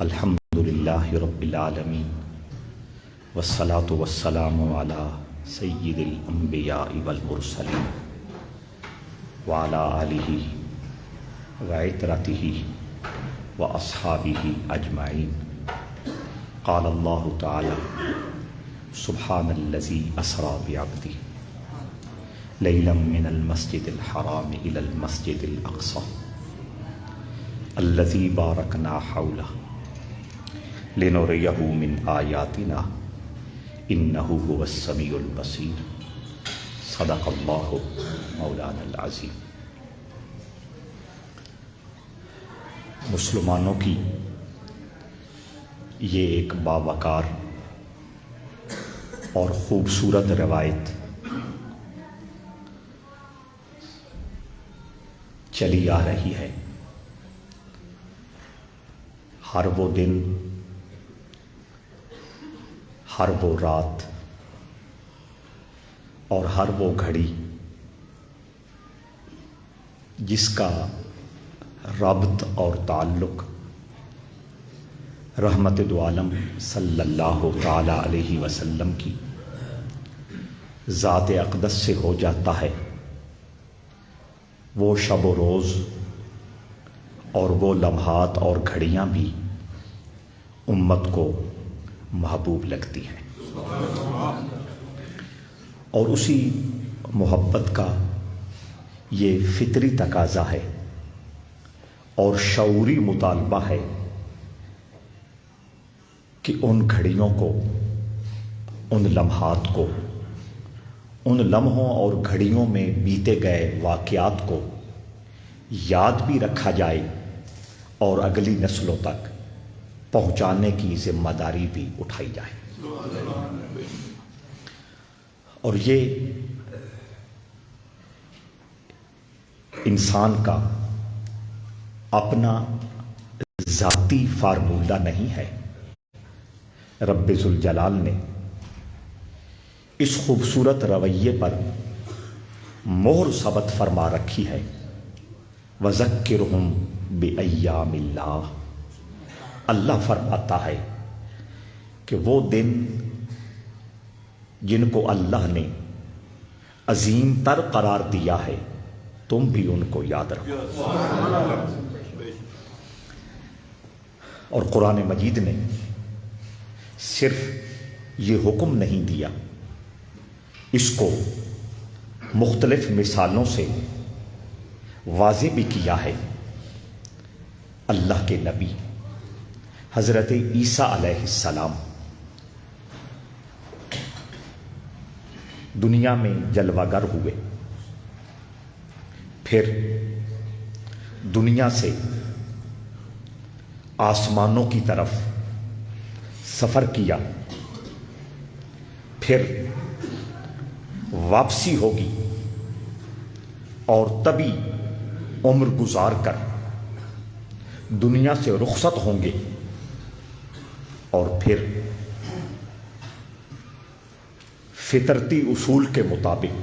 الحمدللہ رب العالمین والصلاة والسلام علی سید الانبیاء والمرسلین وعلی آلہ وعترتہ واصحابہ اجمعین۔ قال اللہ تعالی سبحان الذی اسری بعبدہ لیلا من المسجد الحرام الی المسجد الاقصی الذی بارکنا حولہ لنریہ من آیاتنا انہ هو السمیع البصیر۔ صدق اللہ مولانا العظیم۔ مسلمانوں کی یہ ایک باوقار اور خوبصورت روایت چلی آ رہی ہے۔ ہر وہ دن، ہر وہ رات اور ہر وہ گھڑی جس کا ربط اور تعلق رحمت دو عالم صلی اللہ تعالی علیہ وسلم کی ذات اقدس سے ہو جاتا ہے، وہ شب و روز اور وہ لمحات اور گھڑیاں بھی امت کو محبوب لگتی ہیں، اور اسی محبت کا یہ فطری تقاضا ہے اور شعوری مطالبہ ہے کہ ان گھڑیوں کو، ان لمحات کو، ان لمحوں اور گھڑیوں میں بیتے گئے واقعات کو یاد بھی رکھا جائے اور اگلی نسلوں تک پہنچانے کی ذمہ داری بھی اٹھائی جائے۔ اور یہ انسان کا اپنا ذاتی فارمولہ نہیں ہے، رب ذوالجلال نے اس خوبصورت رویے پر مہر ثبت فرما رکھی ہے۔ وَذَكِّرْهُمْ بِأَيَّامِ اللَّهِ۔ اللہ فرماتا ہے کہ وہ دن جن کو اللہ نے عظیم تر قرار دیا ہے، تم بھی ان کو یاد رکھو۔ اور قرآن مجید نے صرف یہ حکم نہیں دیا، اس کو مختلف مثالوں سے واضح بھی کیا ہے۔ اللہ کے نبی حضرت عیسیٰ علیہ السلام دنیا میں جلوہ گر ہوئے، پھر دنیا سے آسمانوں کی طرف سفر کیا، پھر واپسی ہوگی اور تبھی عمر گزار کر دنیا سے رخصت ہوں گے، اور پھر فطرتی اصول کے مطابق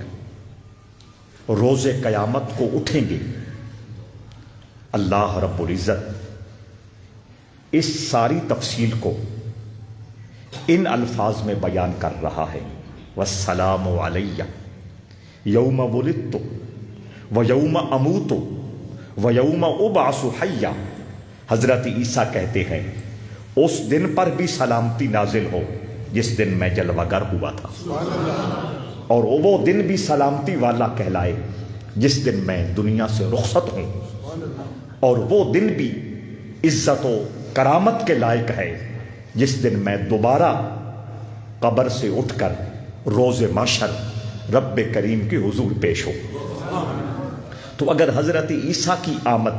روز قیامت کو اٹھیں گے۔ اللہ رب العزت اس ساری تفصیل کو ان الفاظ میں بیان کر رہا ہے۔ والسلام علی یوم ولدت ویوم اموت ویوم ابعث حیا۔ حضرت عیسیٰ کہتے ہیں اس دن پر بھی سلامتی نازل ہو جس دن میں جلوہ گر ہوا تھا، اور وہ دن بھی سلامتی والا کہلائے جس دن میں دنیا سے رخصت ہوں، اور وہ دن بھی عزت و کرامت کے لائق ہے جس دن میں دوبارہ قبر سے اٹھ کر روز محشر رب کریم کے حضور پیش ہو۔ تو اگر حضرت عیسیٰ کی آمد،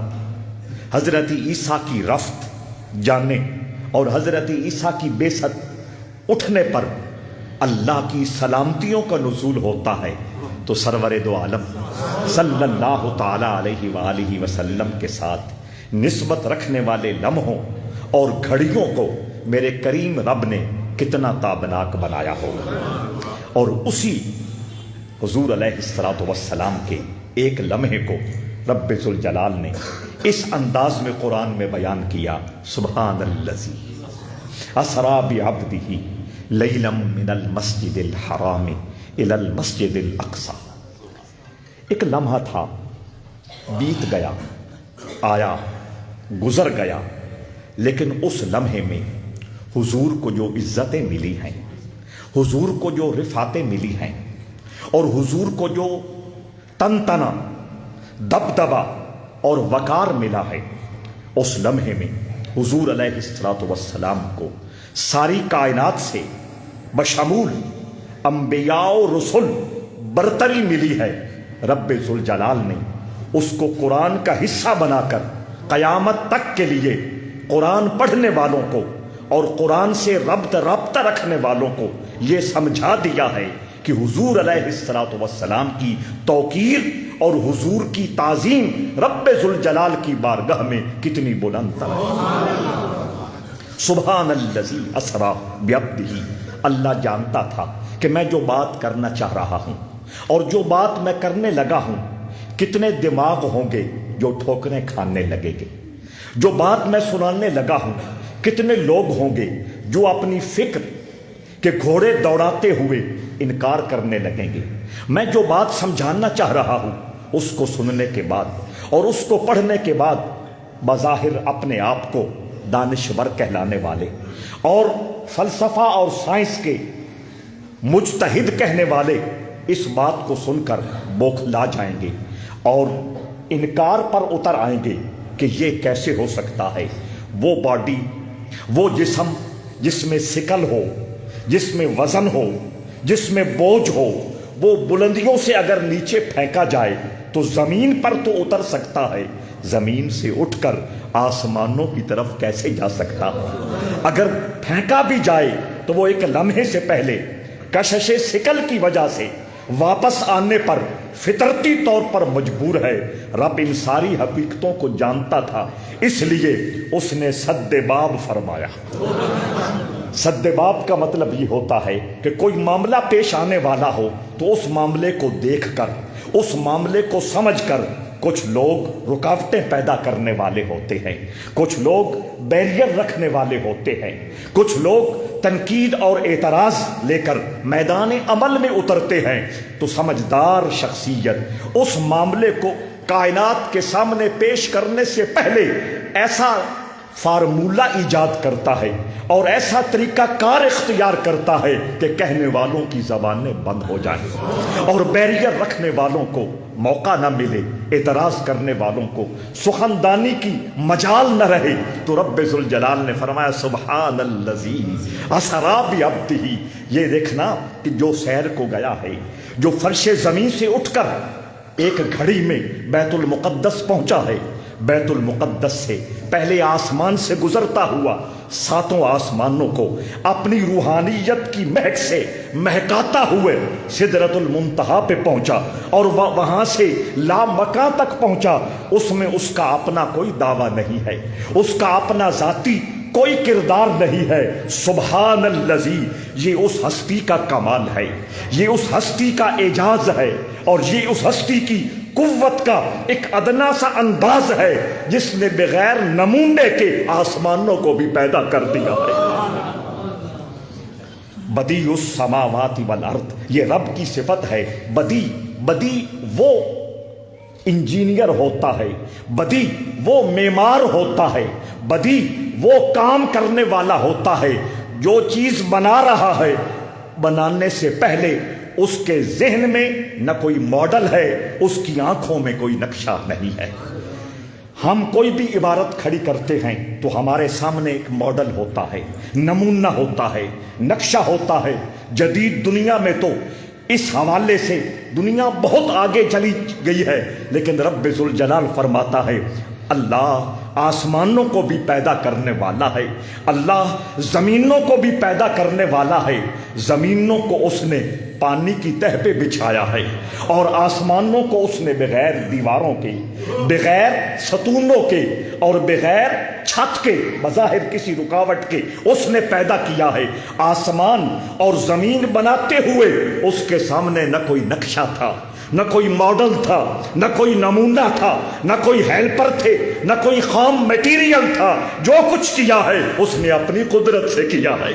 حضرت عیسیٰ کی رفت جانے اور حضرت عیسیٰ کی بعثت اٹھنے پر اللہ کی سلامتیوں کا نزول ہوتا ہے، تو سرور دو عالم صلی اللہ تعالی علیہ وآلہ وسلم کے ساتھ نسبت رکھنے والے لمحوں اور گھڑیوں کو میرے کریم رب نے کتنا تابناک بنایا ہوگا۔ اور اسی حضور علیہ الصلوۃ والسلام کے ایک لمحے کو رب ذوالجلال نے اس انداز میں قرآن میں بیان کیا، سبحان الذی اسریٰ بعبدہ لیلا من المسجد الحرام الی المسجد الاقصی۔ ایک لمحہ تھا، بیت گیا، آیا، گزر گیا، لیکن اس لمحے میں حضور کو جو عزتیں ملی ہیں، حضور کو جو رفعتیں ملی ہیں، اور حضور کو جو تنتنا، دبدبا اور وقار ملا ہے، اس لمحے میں حضور علیہ الصلوۃ والسلام کو ساری کائنات سے بشمول انبیاء و رسل برتری ملی ہے۔ رب ذوالجلال نے اس کو قرآن کا حصہ بنا کر قیامت تک کے لیے قرآن پڑھنے والوں کو اور قرآن سے رابطہ رکھنے والوں کو یہ سمجھا دیا ہے کہ حضور علیہ الصلوۃ والسلام کی توقیر اور حضور کی تعظیم رب ذوالجلال کی بارگاہ میں کتنی بلند تر ہے۔ سبحان الذی اسریٰ بعبدہ، اللہ جانتا تھا کہ میں جو بات کرنا چاہ رہا ہوں اور جو بات میں کرنے لگا ہوں، کتنے دماغ ہوں گے جو ٹھوکریں کھانے لگیں گے، جو بات میں سنانے لگا ہوں کتنے لوگ ہوں گے جو اپنی فکر کے گھوڑے دوڑاتے ہوئے انکار کرنے لگیں گے۔ میں جو بات سمجھانا چاہ رہا ہوں اس کو سننے کے بعد اور اس کو پڑھنے کے بعد بظاہر اپنے آپ کو دانشور کہلانے والے اور فلسفہ اور سائنس کے مجتہد کہنے والے اس بات کو سن کر بوکھلا جائیں گے اور انکار پر اتر آئیں گے کہ یہ کیسے ہو سکتا ہے۔ وہ باڈی، وہ جسم جس میں ثقل ہو، جس میں وزن ہو، جس میں بوجھ ہو، وہ بلندیوں سے اگر نیچے پھینکا جائے تو زمین پر تو اتر سکتا ہے، زمین سے اٹھ کر آسمانوں کی طرف کیسے جا سکتا؟ اگر پھینکا بھی جائے تو وہ ایک لمحے سے پہلے کشش ثقل کی وجہ سے واپس آنے پر فطرتی طور پر مجبور ہے۔ رب ان ساری حقیقتوں کو جانتا تھا، اس لیے اس نے سد باب فرمایا۔ سد باب کا مطلب یہ ہوتا ہے کہ کوئی معاملہ پیش آنے والا ہو تو اس معاملے کو دیکھ کر، اس معاملے کو سمجھ کر کچھ لوگ رکاوٹیں پیدا کرنے والے ہوتے ہیں، کچھ لوگ بیریئر رکھنے والے ہوتے ہیں، کچھ لوگ تنقید اور اعتراض لے کر میدان عمل میں اترتے ہیں۔ تو سمجھدار شخصیت اس معاملے کو کائنات کے سامنے پیش کرنے سے پہلے ایسا فارمولہ ایجاد کرتا ہے اور ایسا طریقہ کار اختیار کرتا ہے کہ کہنے والوں کی زبانیں بند ہو جائیں اور بیریئر رکھنے والوں کو موقع نہ ملے، اعتراض کرنے والوں کو سخندانی کی مجال نہ رہے۔ تو رب ذوالجلال نے فرمایا سبحان الذی اسریٰ بعبدہ، یہ دیکھنا کہ جو سیر کو گیا ہے، جو فرش زمین سے اٹھ کر ایک گھڑی میں بیت المقدس پہنچا ہے، بیت المقدس سے پہلے آسمان سے گزرتا ہوا ساتوں آسمانوں کو اپنی روحانیت کی مہک سے مہکاتا ہوئے سدرۃ المنتہا پہ پہنچا اور وہاں سے لامکاں تک پہنچا۔ اس میں اس کا اپنا کوئی دعویٰ نہیں ہے، اس کا اپنا ذاتی کوئی کردار نہیں ہے۔ سبحان الذی، یہ اس ہستی کا کمال ہے، یہ اس ہستی کا اعجاز ہے، اور یہ اس ہستی کی قوت کا ایک ادنا سا انداز ہے جس نے بغیر نمونے کے آسمانوں کو بھی پیدا کر دیا ہے۔ بدیع السماوات والارض، یہ رب کی صفت ہے۔ بدیع وہ انجینئر ہوتا ہے، بدیع وہ معمار ہوتا ہے، بدیع وہ کام کرنے والا ہوتا ہے جو چیز بنا رہا ہے بنانے سے پہلے اس کے ذہن میں نہ کوئی ماڈل ہے، اس کی آنکھوں میں کوئی نقشہ نہیں ہے۔ ہم کوئی بھی عبارت کھڑی کرتے ہیں تو ہمارے سامنے ایک ماڈل ہوتا ہے، نمونہ ہوتا ہے، نقشہ ہوتا ہے۔ جدید دنیا میں تو اس حوالے سے دنیا بہت آگے چلی گئی ہے، لیکن رب ذوالجلال فرماتا ہے اللہ آسمانوں کو بھی پیدا کرنے والا ہے، اللہ زمینوں کو بھی پیدا کرنے والا ہے۔ زمینوں کو اس نے پانی کی تہ پہ بچھایا ہے اور آسمانوں کو اس نے بغیر دیواروں کے، بغیر ستونوں کے اور بغیر چھت کے، بظاہر کسی رکاوٹ کے اس نے پیدا کیا ہے۔ آسمان اور زمین بناتے ہوئے اس کے سامنے نہ کوئی نقشہ تھا، نہ کوئی ماڈل تھا، نہ کوئی نمونہ تھا، نہ کوئی ہیلپر تھے، نہ کوئی خام میٹیریل تھا. جو کچھ کیا ہے اس نے اپنی قدرت سے کیا ہے.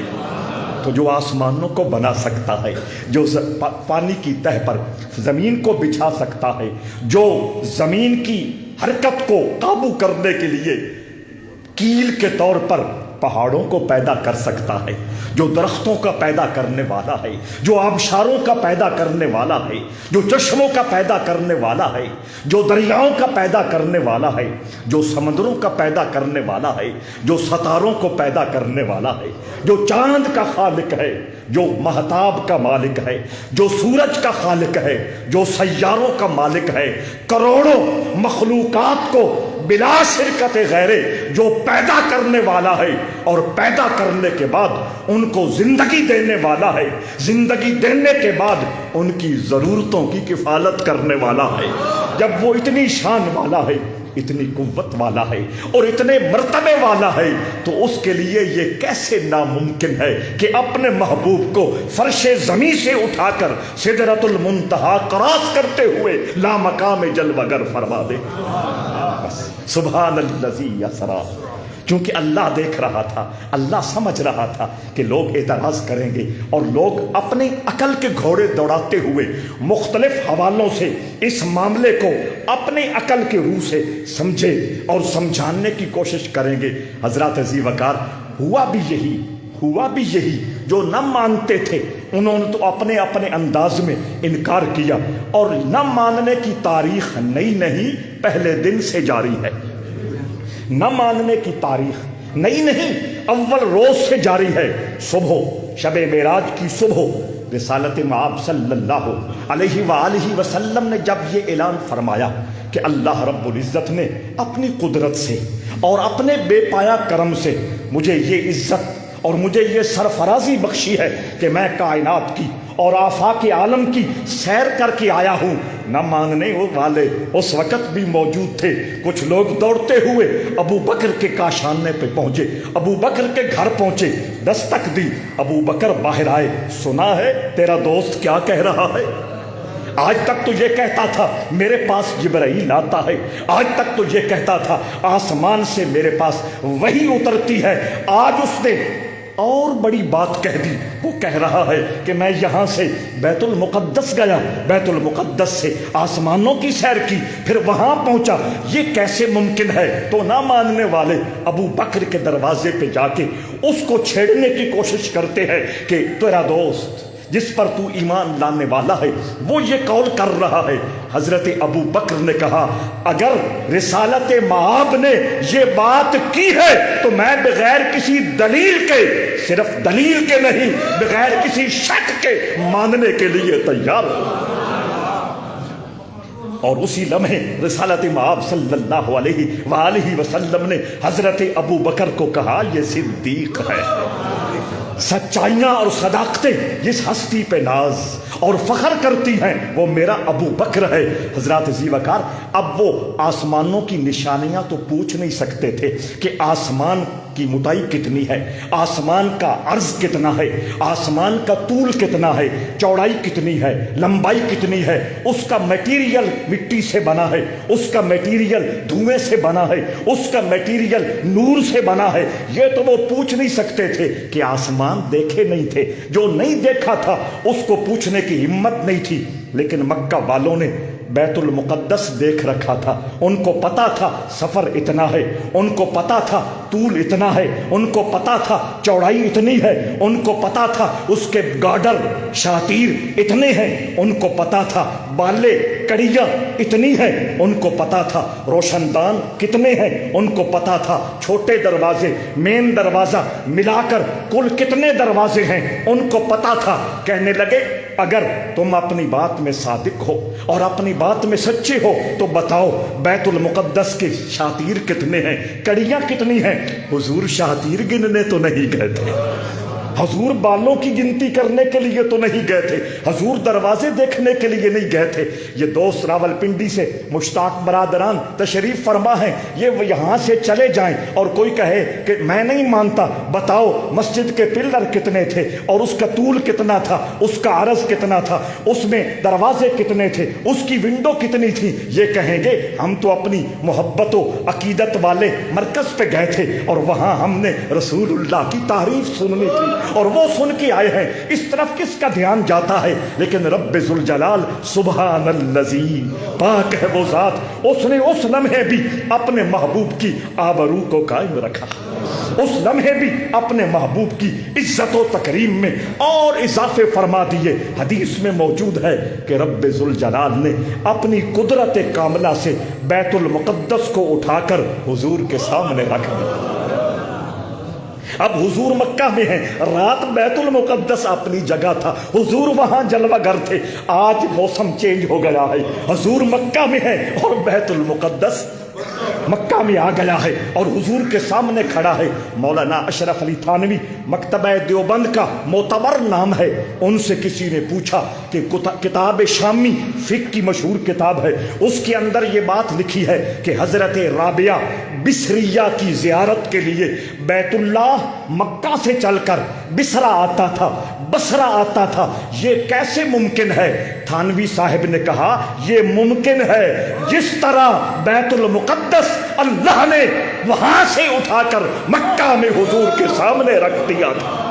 تو جو آسمانوں کو بنا سکتا ہے، جو پانی کی تہ پر زمین کو بچھا سکتا ہے، جو زمین کی حرکت کو قابو کرنے کے لیے کیل کے طور پر پہاڑوں کو پیدا کر سکتا ہے، جو درختوں کا پیدا کرنے والا ہے، جو آبشاروں کا پیدا کرنے والا ہے، جو چشموں کا پیدا کرنے والا ہے، جو دریاؤں کا پیدا کرنے والا ہے، جو سمندروں کا پیدا کرنے والا ہے، جو ستاروں کو پیدا کرنے والا ہے، جو چاند کا خالق ہے، جو مہتاب کا مالک ہے، جو سورج کا خالق ہے، جو سیاروں کا مالک ہے، کروڑوں مخلوقات کو بلا شرکت غیرے جو پیدا کرنے والا ہے اور پیدا کرنے کے بعد ان کو زندگی دینے والا ہے، زندگی دینے کے بعد ان کی ضرورتوں کی کفالت کرنے والا ہے. جب وہ اتنی شان والا ہے، اتنی قوت والا ہے اور اتنے مرتبے والا ہے، تو اس کے لیے یہ کیسے ناممکن ہے کہ اپنے محبوب کو فرش زمین سے اٹھا کر سدرۃ المنتہا کراس کرتے ہوئے لامقام جلوگر فرما دے. سبحان الذی اسریٰ. کیونکہ اللہ دیکھ رہا تھا، اللہ سمجھ رہا تھا کہ لوگ اعتراض کریں گے اور لوگ اپنے عقل کے گھوڑے دوڑاتے ہوئے مختلف حوالوں سے اس معاملے کو اپنے عقل کے روح سے سمجھے اور سمجھانے کی کوشش کریں گے. حضرات ذی وقار، ہوا بھی یہی. جو نہ مانتے تھے انہوں نے تو اپنے انداز میں انکار کیا، اور نہ ماننے کی تاریخ نئی نہیں، پہلے دن سے جاری ہے. نہ ماننے کی تاریخ نئی نہیں، اول روز سے جاری ہے. صبح شب معراج کی صبح رسالت مآب صلی اللہ علیہ وآلہ وسلم نے جب یہ اعلان فرمایا کہ اللہ رب العزت نے اپنی قدرت سے اور اپنے بے پایا کرم سے مجھے یہ عزت اور مجھے یہ سرفرازی بخشی ہے کہ میں کائنات کی اور آفاق عالم کی سیر کر کے آیا ہوں. نہ ماننے والے اس وقت بھی موجود تھے. کچھ لوگ دوڑتے ہوئے ابو بکر کے کاشانے پہ پہنچے، ابو بکر کے گھر پہنچے، دستک دی. ابو بکر باہر آئے. سنا ہے تیرا دوست کیا کہہ رہا ہے؟ آج تک تو یہ کہتا تھا میرے پاس جبرائیل آتا ہے، آج تک تو یہ کہتا تھا آسمان سے میرے پاس وحی اترتی ہے. آج اس نے اور بڑی بات کہہ دی. وہ کہہ رہا ہے کہ میں یہاں سے بیت المقدس گیا، بیت المقدس سے آسمانوں کی سیر کی، پھر وہاں پہنچا. یہ کیسے ممکن ہے؟ تو نہ ماننے والے ابو بکر کے دروازے پہ جا کے اس کو چھیڑنے کی کوشش کرتے ہیں کہ تیرا دوست جس پر تو ایمان لانے والا ہے وہ یہ قول کر رہا ہے. حضرت ابو بکر نے کہا اگر رسالت مآب نے یہ بات کی ہے تو میں بغیر کسی دلیل کے، صرف دلیل کے نہیں، بغیر کسی شک کے ماننے کے لیے تیار ہوں. اور اسی لمحے رسالت مآب صلی اللہ علیہ وآلہ وسلم نے حضرت ابو بکر کو کہا یہ صدیق ہے. سچائیاں اور صداقتیں جس ہستی پہ ناز اور فخر کرتی ہیں وہ میرا ابو بکر ہے. حضرات ذی وقار، اب وہ آسمانوں کی نشانیاں تو پوچھ نہیں سکتے تھے کہ آسمان کی موٹائی کتنی ہے، آسمان کا عرض کتنا ہے، آسمان کا طول کتنا ہے، چوڑائی کتنی ہے، لمبائی کتنی ہے، اس کا میٹیریل مٹی سے بنا ہے، اس کا میٹیریل دھوئیں سے بنا ہے، اس کا میٹیریل نور سے بنا ہے. یہ تو وہ پوچھ نہیں سکتے تھے کہ آسمان دیکھے نہیں تھے. جو نہیں دیکھا تھا اس کو پوچھنے کی ہمت نہیں تھی. لیکن مکہ والوں نے بیت المقدس دیکھ رکھا تھا، ان کو پتا تھا سفر اتنا ہے، ان کو پتا تھا طول اتنا ہے، ان کو پتا تھا چوڑائی اتنی ہے، ان کو پتا تھا اس کے گارڈر شاطیر اتنے ہیں، ان کو پتا تھا بالے کڑیاں اتنی ہیں، ان کو پتا تھا روشن دان کتنے ہیں، ان کو پتا تھا چھوٹے دروازے مین دروازہ ملا کر کل کتنے دروازے ہیں، ان کو پتا تھا. کہنے لگے اگر تم اپنی بات میں صادق ہو اور اپنی بات میں سچے ہو تو بتاؤ بیت المقدس کے شاطیر کتنے ہیں، کڑیاں کتنی ہیں. حضور شاطیر گننے تو نہیں گئے تھے، حضور بالوں کی گنتی کرنے کے لیے تو نہیں گئے تھے، حضور دروازے دیکھنے کے لیے نہیں گئے تھے۔ یہ دوست راولپنڈی سے مشتاق برادران تشریف فرما ہیں، یہ یہاں سے چلے جائیں اور کوئی کہے کہ میں نہیں مانتا، بتاؤ مسجد کے پلر کتنے تھے اور اس کا طول کتنا تھا، اس کا عرض کتنا تھا، اس میں دروازے کتنے تھے، اس کی ونڈو کتنی تھی؟ یہ کہیں گے ہم تو اپنی محبت و عقیدت والے مرکز پہ گئے تھے اور وہاں ہم نے رسول اللہ کی تعریف سننی تھی اور وہ سن کے آئے ہیں۔ اس طرف کس کا دھیان جاتا ہے؟ لیکن رب ذوالجلال سبحان الذی، پاک ہے وہ ذات، اس نے اس لمحے بھی اپنے محبوب کی آبرو کو قائم رکھا، اس لمحے بھی اپنے محبوب کی عزت و تکریم میں اور اضافے فرما دیے۔ حدیث میں موجود ہے کہ رب ذوالجلال نے اپنی قدرت کاملہ سے بیت المقدس کو اٹھا کر حضور کے سامنے رکھ دیا۔ اب حضور مکہ میں ہیں، رات بیت المقدس اپنی جگہ تھا، حضور وہاں جلوہ گر تھے۔ آج موسم چینج ہو گیا ہے، حضور مکہ میں ہے اور بیت المقدس مکہ میں آ گیا ہے اور حضور کے سامنے کھڑا ہے۔ مولانا اشرف علی تھانوی مکتبہ دیوبند کا معتبر نام ہے، ان سے کسی نے پوچھا کہ کتاب شامی فقہ کی مشہور کتاب ہے، اس کے اندر یہ بات لکھی ہے کہ حضرت رابعہ بصریہ کی زیارت کے لیے بیت اللہ مکہ سے چل کر بصرہ آتا تھا، بصرہ آتا تھا، یہ کیسے ممکن ہے؟ تھانوی صاحب نے کہا یہ ممکن ہے جس طرح بیت المقدس اللہ نے وہاں سے اٹھا کر مکہ میں حضور کے سامنے رکھ دیا تھا۔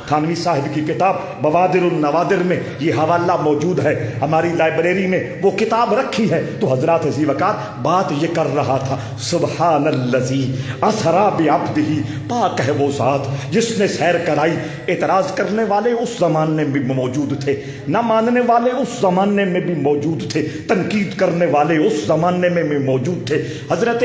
تھانوی صاحب کی کتاب بوادر النوادر میں یہ حوالہ موجود ہے، ہماری لائبریری میں وہ کتاب رکھی ہے۔ تو حضرات عزیز وقار بات یہ کر رہا تھا، سبحان الذی اسریٰ بعبدہ، پاک ہے وہ ذات جس نے سیر کرائی۔ اعتراض کرنے والے اس زمانے میں بھی موجود تھے، نہ ماننے والے اس زمانے میں بھی موجود تھے، تنقید کرنے والے اس زمانے میں بھی موجود تھے۔ حضرت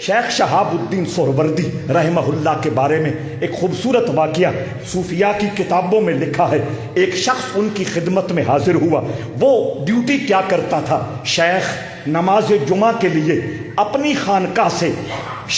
شیخ شہاب الدین سہروردی رحمہ اللہ کے بارے میں ایک خوبصورت واقعہ صوفیاء کی کتابوں میں لکھا ہے۔ ایک شخص ان کی خدمت میں حاضر ہوا، وہ ڈیوٹی کیا کرتا تھا؟ شیخ نماز جمعہ کے لیے اپنی خانقاہ سے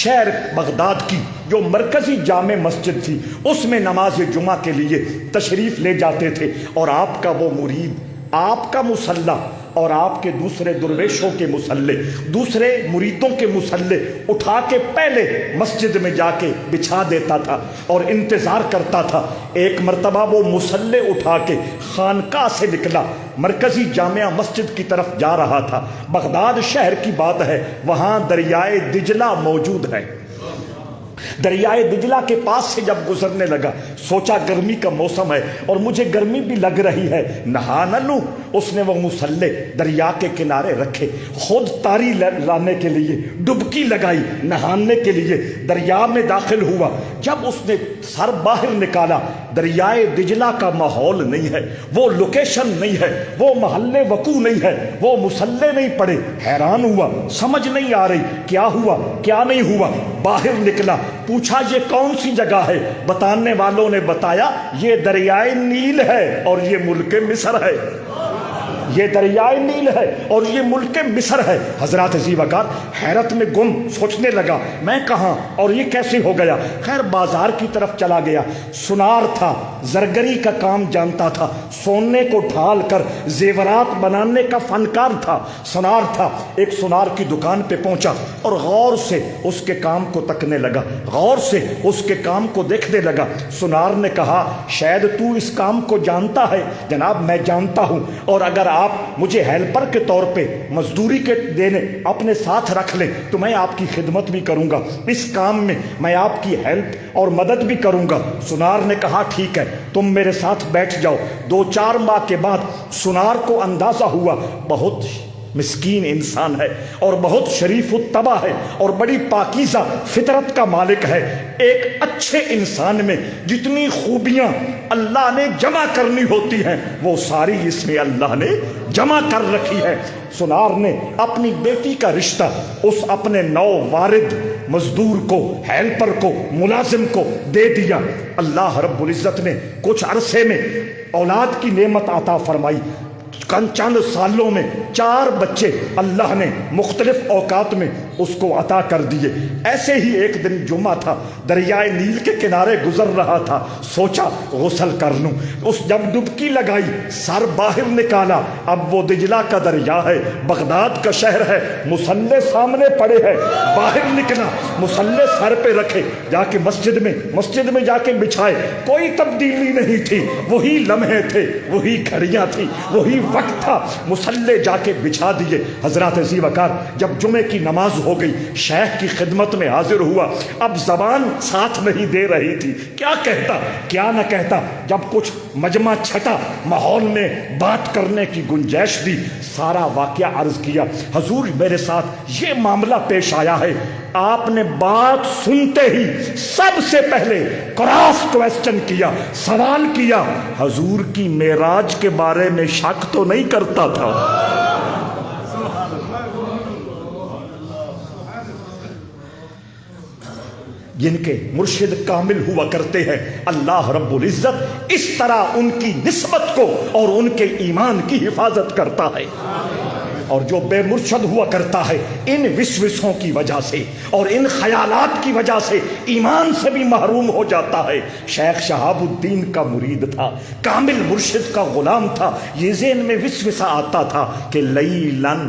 شہر بغداد کی جو مرکزی جامع مسجد تھی اس میں نماز جمعہ کے لیے تشریف لے جاتے تھے، اور آپ کا وہ مرید، آپ کا مصلی اور آپ کے دوسرے درویشوں کے مصلی، دوسرے مریدوں کے مصلی اٹھا کے پہلے مسجد میں جا کے بچھا دیتا تھا اور انتظار کرتا تھا۔ ایک مرتبہ وہ مصلی اٹھا کے خانقاہ سے نکلا، مرکزی جامعہ مسجد کی طرف جا رہا تھا۔ بغداد شہر کی بات ہے، وہاں دریائے دجلہ موجود ہے۔ دریائے دجلہ کے پاس سے جب گزرنے لگا، سوچا گرمی کا موسم ہے اور مجھے گرمی بھی لگ رہی ہے، نہا نہ لوں۔ اس نے وہ مصلی دریا کے کنارے رکھے، خود تاری لانے کے لیے ڈبکی لگائی، نہانے کے لیے دریا میں داخل ہوا۔ جب اس نے سر باہر نکالا، دریائے دجلہ کا ماحول نہیں ہے، وہ لوکیشن نہیں ہے، وہ محل وقوع نہیں ہے، وہ مصلی نہیں پڑے۔ حیران ہوا، سمجھ نہیں آ رہی کیا ہوا کیا نہیں ہوا۔ باہر نکلا، پوچھا یہ کون سی جگہ ہے؟ بتانے والوں نے بتایا یہ دریائے نیل ہے اور یہ ملک مصر ہے، یہ دریائے نیل ہے اور یہ ملک مصر ہے۔ حضرات عزیز وقار حیرت میں گم، سوچنے لگا میں کہاں اور یہ کیسے ہو گیا؟ خیر بازار کی طرف چلا گیا، سنار تھا، زرگری کا کام جانتا تھا، سونے کو ڈھال کر زیورات بنانے کا فنکار تھا، سنار تھا۔ ایک سنار کی دکان پہ پہنچا اور غور سے اس کے کام کو تکنے لگا، غور سے اس کے کام کو دیکھنے لگا۔ سنار نے کہا شاید تو اس کام کو جانتا ہے۔ جناب میں جانتا ہوں، اور اگر آپ مجھے ہیلپر کے طور پہ مزدوری کے دینے اپنے ساتھ رکھ لیں تو میں آپ کی خدمت بھی کروں گا، اس کام میں میں آپ کی ہیلپ اور مدد بھی کروں گا۔ سنار نے کہا ٹھیک ہے تم میرے ساتھ بیٹھ جاؤ۔ 2-4 ماہ کے بعد سنار کو اندازہ ہوا بہت مسکین انسان ہے اور بہت شریف الطبع ہے اور بڑی پاکیزہ فطرت کا مالک ہے۔ ایک اچھے انسان میں جتنی خوبیاں اللہ نے جمع کرنی ہوتی ہیں وہ ساری اس میں اللہ نے جمع کر رکھی ہے۔ سنار نے اپنی بیٹی کا رشتہ اس اپنے نو وارد مزدور کو، ہیلپر کو، ملازم کو دے دیا۔ اللہ رب العزت نے کچھ عرصے میں اولاد کی نعمت عطا فرمائی۔ چند سالوں میں 4 بچے اللہ نے مختلف اوقات میں اس کو عطا کر دیے۔ ایسے ہی ایک دن جمعہ تھا، دریائے نیل کے کنارے گزر رہا تھا، سوچا غسل کر لوں۔ اس جب ڈبکی لگائی، سر باہر نکالا، اب وہ دجلہ کا دریا ہے، بغداد کا شہر ہے، مصلے سامنے پڑے ہیں، باہر نکلا، مصلے سر پہ رکھے، جا کے مسجد میں جا کے بچھائے۔ کوئی تبدیلی نہیں تھی، وہی لمحے تھے، وہی گھڑیاں تھی، وہی وقت تھا، مصلے جا کے بچھا دیے۔ حضرات ذی وقار جب جمعے کی نماز ہو گئی، شیخ کی خدمت میں حاضر ہوا۔ اب زبان ساتھ نہیں دے رہی تھی، کیا کہتا کیا نہ کہتا۔ جب کچھ مجمع چھٹا، ماحول میں بات کرنے کی گنجائش دی، سارا واقعہ عرض کیا۔ حضور میرے ساتھ یہ معاملہ پیش آیا ہے، آپ نے بات سنتے ہی سب سے پہلے کراس کویسچن کیا، سوال کیا، حضور کی معراج کے بارے میں شک تو نہیں کرتا تھا؟ جن کے مرشد کامل ہوا کرتے ہیں، اللہ رب العزت اس طرح ان کی نسبت کو اور ان کے ایمان کی حفاظت کرتا ہے۔ اور جو بے مرشد ہوا کرتا ہے، ان وسوسوں کی وجہ سے اور ان خیالات کی وجہ سے ایمان سے بھی محروم ہو جاتا ہے۔ شیخ شہاب الدین کا مرید تھا، کامل مرشد کا غلام تھا، یہ ذہن میں وسوسہ آتا تھا کہ لیلن،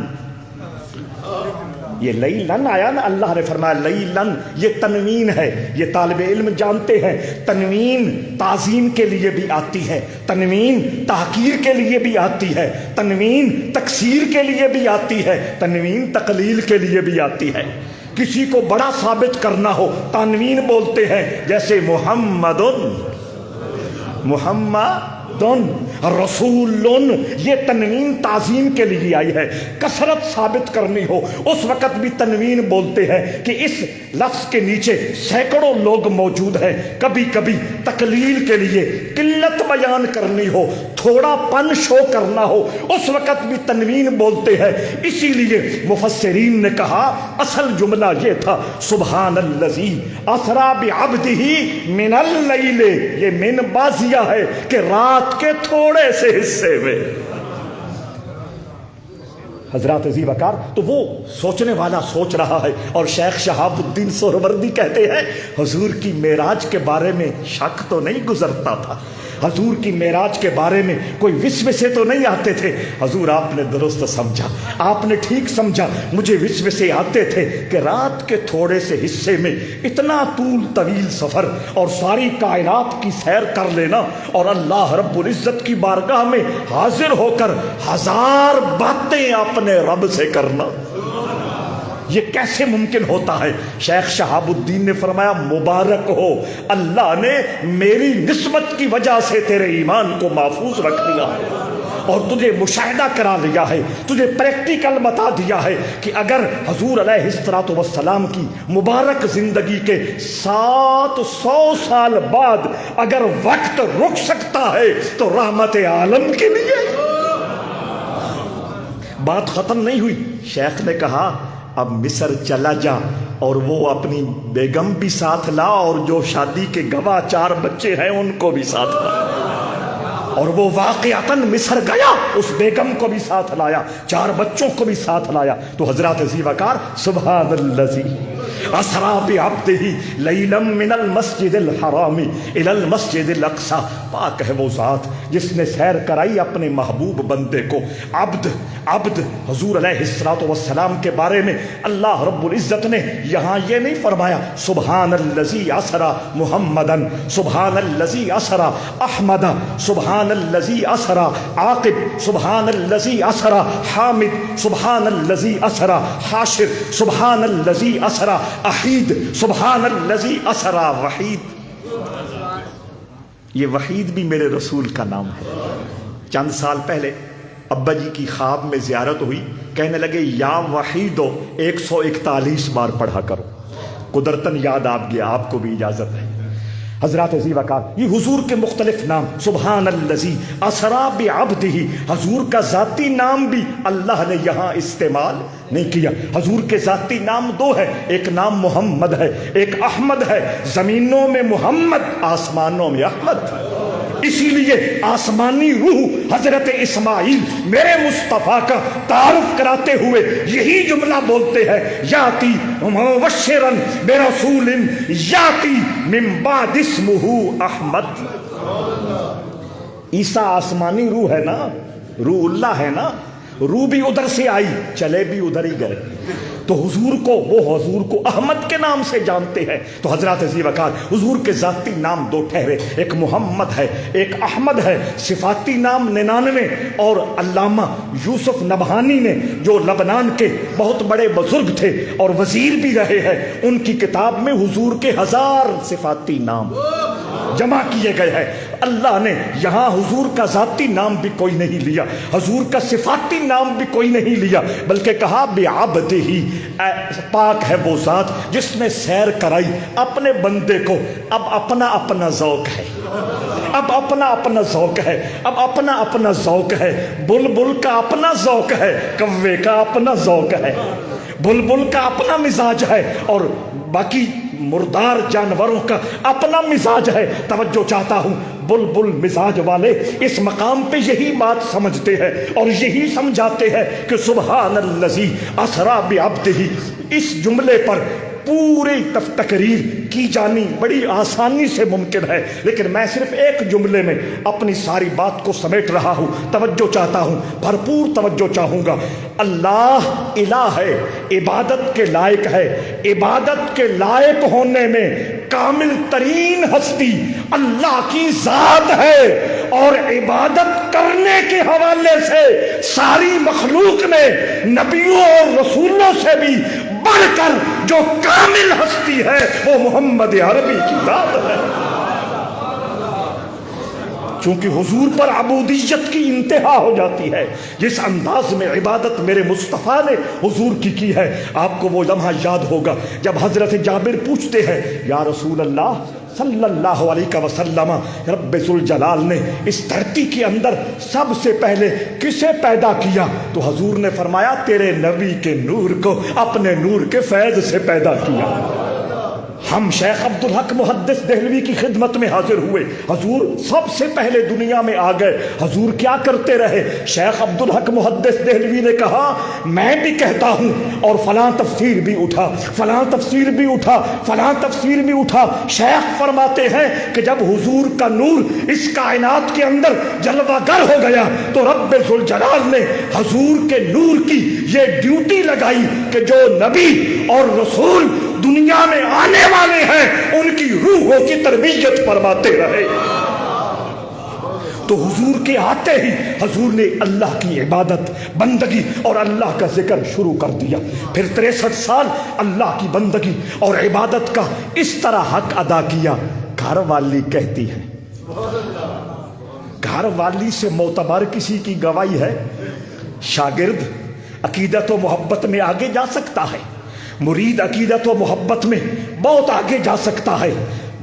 یہ لیلن آیا نا، اللہ نے فرمایا لیلن، یہ تنوین ہے، یہ طالب علم جانتے ہیں، تنوین تعظیم کے لیے بھی آتی ہے، تنوین تحقیر کے لیے بھی آتی ہے، تنوین تکسیر کے لیے بھی آتی ہے، تنوین تقلیل کے لیے بھی آتی ہے۔ کسی کو بڑا ثابت کرنا ہو تنوین بولتے ہیں، جیسے محمد رسول، یہ تنوین تعظیم کے لیے آئی ہے۔ کثرت ثابت کرنی ہو اس وقت بھی تنوین بولتے ہیں کہ اس لفظ کے نیچے سینکڑوں لوگ موجود ہیں۔ کبھی کبھی تقلیل کے لیے قلت بیان کرنی ہو، تھوڑا پن شو کرنا ہو، اس وقت بھی تنوین بولتے ہیں۔ اسی لیے مفسرین نے کہا اصل جملہ یہ تھا، سبحان الذی اسری بعبدہ من اللیل، یہ من بازیہ ہے کہ رات کے تھوڑے سے حصے میں۔ حضرات ذی وقار تو وہ سوچنے والا سوچ رہا ہے، اور شیخ شہاب الدین سہروردی کہتے ہیں حضور کی معراج کے بارے میں شک تو نہیں گزرتا تھا، حضور کی معراج کے بارے میں کوئی وسوسے تو نہیں آتے تھے۔ حضور آپ نے درست سمجھا، آپ نے ٹھیک سمجھا، مجھے وسوسے آتے تھے کہ رات کے تھوڑے سے حصے میں اتنا طویل سفر اور ساری کائنات کی سیر کر لینا، اور اللہ رب العزت کی بارگاہ میں حاضر ہو کر 1000 باتیں اپنے رب سے کرنا، یہ کیسے ممکن ہوتا ہے؟ شیخ شہاب الدین نے فرمایا مبارک ہو، اللہ نے میری نسبت کی وجہ سے تیرے ایمان کو محفوظ رکھ دیا اور تجھے مشاہدہ کرا لیا ہے، تجھے پریکٹیکل بتا دیا ہے کہ اگر حضور علیہ الصلوۃ والسلام کی مبارک زندگی کے 700 سال بعد اگر وقت رک سکتا ہے تو رحمت عالم کے لیے۔ بات ختم نہیں ہوئی، شیخ نے کہا اب مصر چلا جا اور وہ اپنی بیگم بھی ساتھ لا، اور جو شادی کے گواہ 4 بچے ہیں ان کو بھی ساتھ لا۔ اور وہ واقعتاً مصر گیا، اس بیگم کو بھی ساتھ لایا، 4 بچوں کو بھی ساتھ لایا۔ تو حضرات ذی وقار سبحان الذی اسری بعبدہ لیلا من المسجد الحرام الی المسجد الاقصی، پاک ہے وہ ذات جس نے سیر کرائی اپنے محبوب بندے کو۔ عبد حضور علیہ الصلوۃ والسلام کے بارے میں اللہ رب العزت نے یہاں یہ نہیں فرمایا سبحان الذی اسری محمدا، سبحان الذی اسری احمد، سبحان الذی اسری عاقب، سبحان الذی اسری حامد، سبحان الذی اسری حاشر، سبحان الذی اسری احید، سبحان الذی اسری وحید۔ یہ وحید بھی میرے رسول کا نام ہے۔ چند سال پہلے ابا جی کی خواب میں زیارت ہوئی، کہنے لگے یا وحیدو 141 بار پڑھا کرو، قدرتاً یاد آپ گیا، آپ کو بھی اجازت ہے۔ حضرات ذی وقار یہ حضور کے مختلف نام، سبحان الذی اسری بعبدہ، حضور کا ذاتی نام بھی اللہ نے یہاں استعمال نہیں کیا۔ حضور کے ذاتی نام 2 ہے، ایک نام محمد ہے، ایک احمد ہے۔ زمینوں میں محمد، آسمانوں میں احمد۔ اسی لیے آسمانی روح حضرت اسماعیل میرے مصطفیٰ کا تعارف کراتے ہوئے یہی جملہ بولتے ہیں، یاتی مبشرن برسول یاتی من بعد اسمہ احمد۔ عیسیٰ آسمانی روح ہے نا، روح اللہ ہے نا، روح بھی ادھر سے آئی، چلے بھی ادھر ہی گئے۔ تو حضور کو، وہ حضور کو احمد کے نام سے جانتے ہیں۔ تو حضرات ذی وقار حضور کے ذاتی نام دو ٹھہرے، ایک محمد ہے، ایک احمد ہے، صفاتی نام 99۔ اور علامہ یوسف نبہانی نے جو لبنان کے بہت بڑے بزرگ تھے اور وزیر بھی رہے ہیں، ان کی کتاب میں حضور کے 1000 صفاتی نام جمع کیے گئے ہیں۔ اللہ نے یہاں حضور کا ذاتی نام بھی کوئی نہیں لیا، حضور کا صفاتی نام بھی کوئی نہیں لیا، بلکہ کہا بعبدہ، پاک ہے وہ ذات جس نے سیر کرائی اپنے بندے کو۔ اب اپنا اپنا ذوق ہے، اب اپنا اپنا ذوق ہے، اب اپنا اپنا ذوق ہے۔ بلبل کا اپنا ذوق ہے، کوے کا اپنا ذوق ہے، بلبل کا اپنا مزاج ہے، اور باقی مردار جانوروں کا اپنا مزاج ہے۔ توجہ چاہتا ہوں، بلبل مزاج والے اس مقام پہ یہی بات سمجھتے ہیں اور یہی سمجھاتے ہیں کہ سبحان الذی اسریٰ بعبدہ، اس جملے پر پوری تقریر کی جانی بڑی آسانی سے ممکن ہے، لیکن میں صرف ایک جملے میں اپنی ساری بات کو سمیٹ رہا ہوں۔ توجہ چاہتا ہوں، بھرپور توجہ چاہوں گا۔ اللہ الہ ہے، عبادت کے لائق ہے، عبادت کے لائق ہونے میں کامل ترین ہستی اللہ کی ذات ہے، اور عبادت کرنے کے حوالے سے ساری مخلوق میں نبیوں اور رسولوں سے بھی بڑھ کر جو کامل ہستی ہے وہ محمد عربی کی ذات ہے۔ چونکہ حضور پر عبودیت کی انتہا ہو جاتی ہے، جس انداز میں عبادت میرے مصطفیٰ نے حضور کی ہے۔ آپ کو وہ لمحہ یاد ہوگا جب حضرت جابر پوچھتے ہیں، یا رسول اللہ صلی اللہ علیہ وسلم، رب ذوالجلال نے اس دھرتی کے اندر سب سے پہلے کسے پیدا کیا؟ تو حضور نے فرمایا، تیرے نبی کے نور کو اپنے نور کے فیض سے پیدا کیا۔ ہم شیخ عبدالحق محدث دہلوی کی خدمت میں حاضر ہوئے، حضور سب سے پہلے دنیا میں آ گئے، حضور کیا کرتے رہے؟ شیخ عبدالحق محدث دہلوی نے کہا، میں بھی کہتا ہوں، اور فلاں تفسیر بھی اٹھا، فلاں تفسیر بھی اٹھا، فلاں تفسیر بھی اٹھا۔ شیخ فرماتے ہیں کہ جب حضور کا نور اس کائنات کے اندر جلوہ گر ہو گیا تو رب ذوالجلال نے حضور کے نور کی یہ ڈیوٹی لگائی کہ جو نبی اور رسول دنیا میں آنے والے ہیں ان کی روحوں کی تربیت فرماتے رہے۔ تو حضور کے آتے ہی حضور نے اللہ کی عبادت، بندگی اور اللہ کا ذکر شروع کر دیا۔ پھر 63 سال اللہ کی بندگی اور عبادت کا اس طرح حق ادا کیا۔ گھر والی کہتی ہے، گھر والی سے معتبر کسی کی گواہی ہے؟ شاگرد عقیدت و محبت میں آگے جا سکتا ہے، مرید عقیدت و محبت میں بہت آگے جا سکتا ہے۔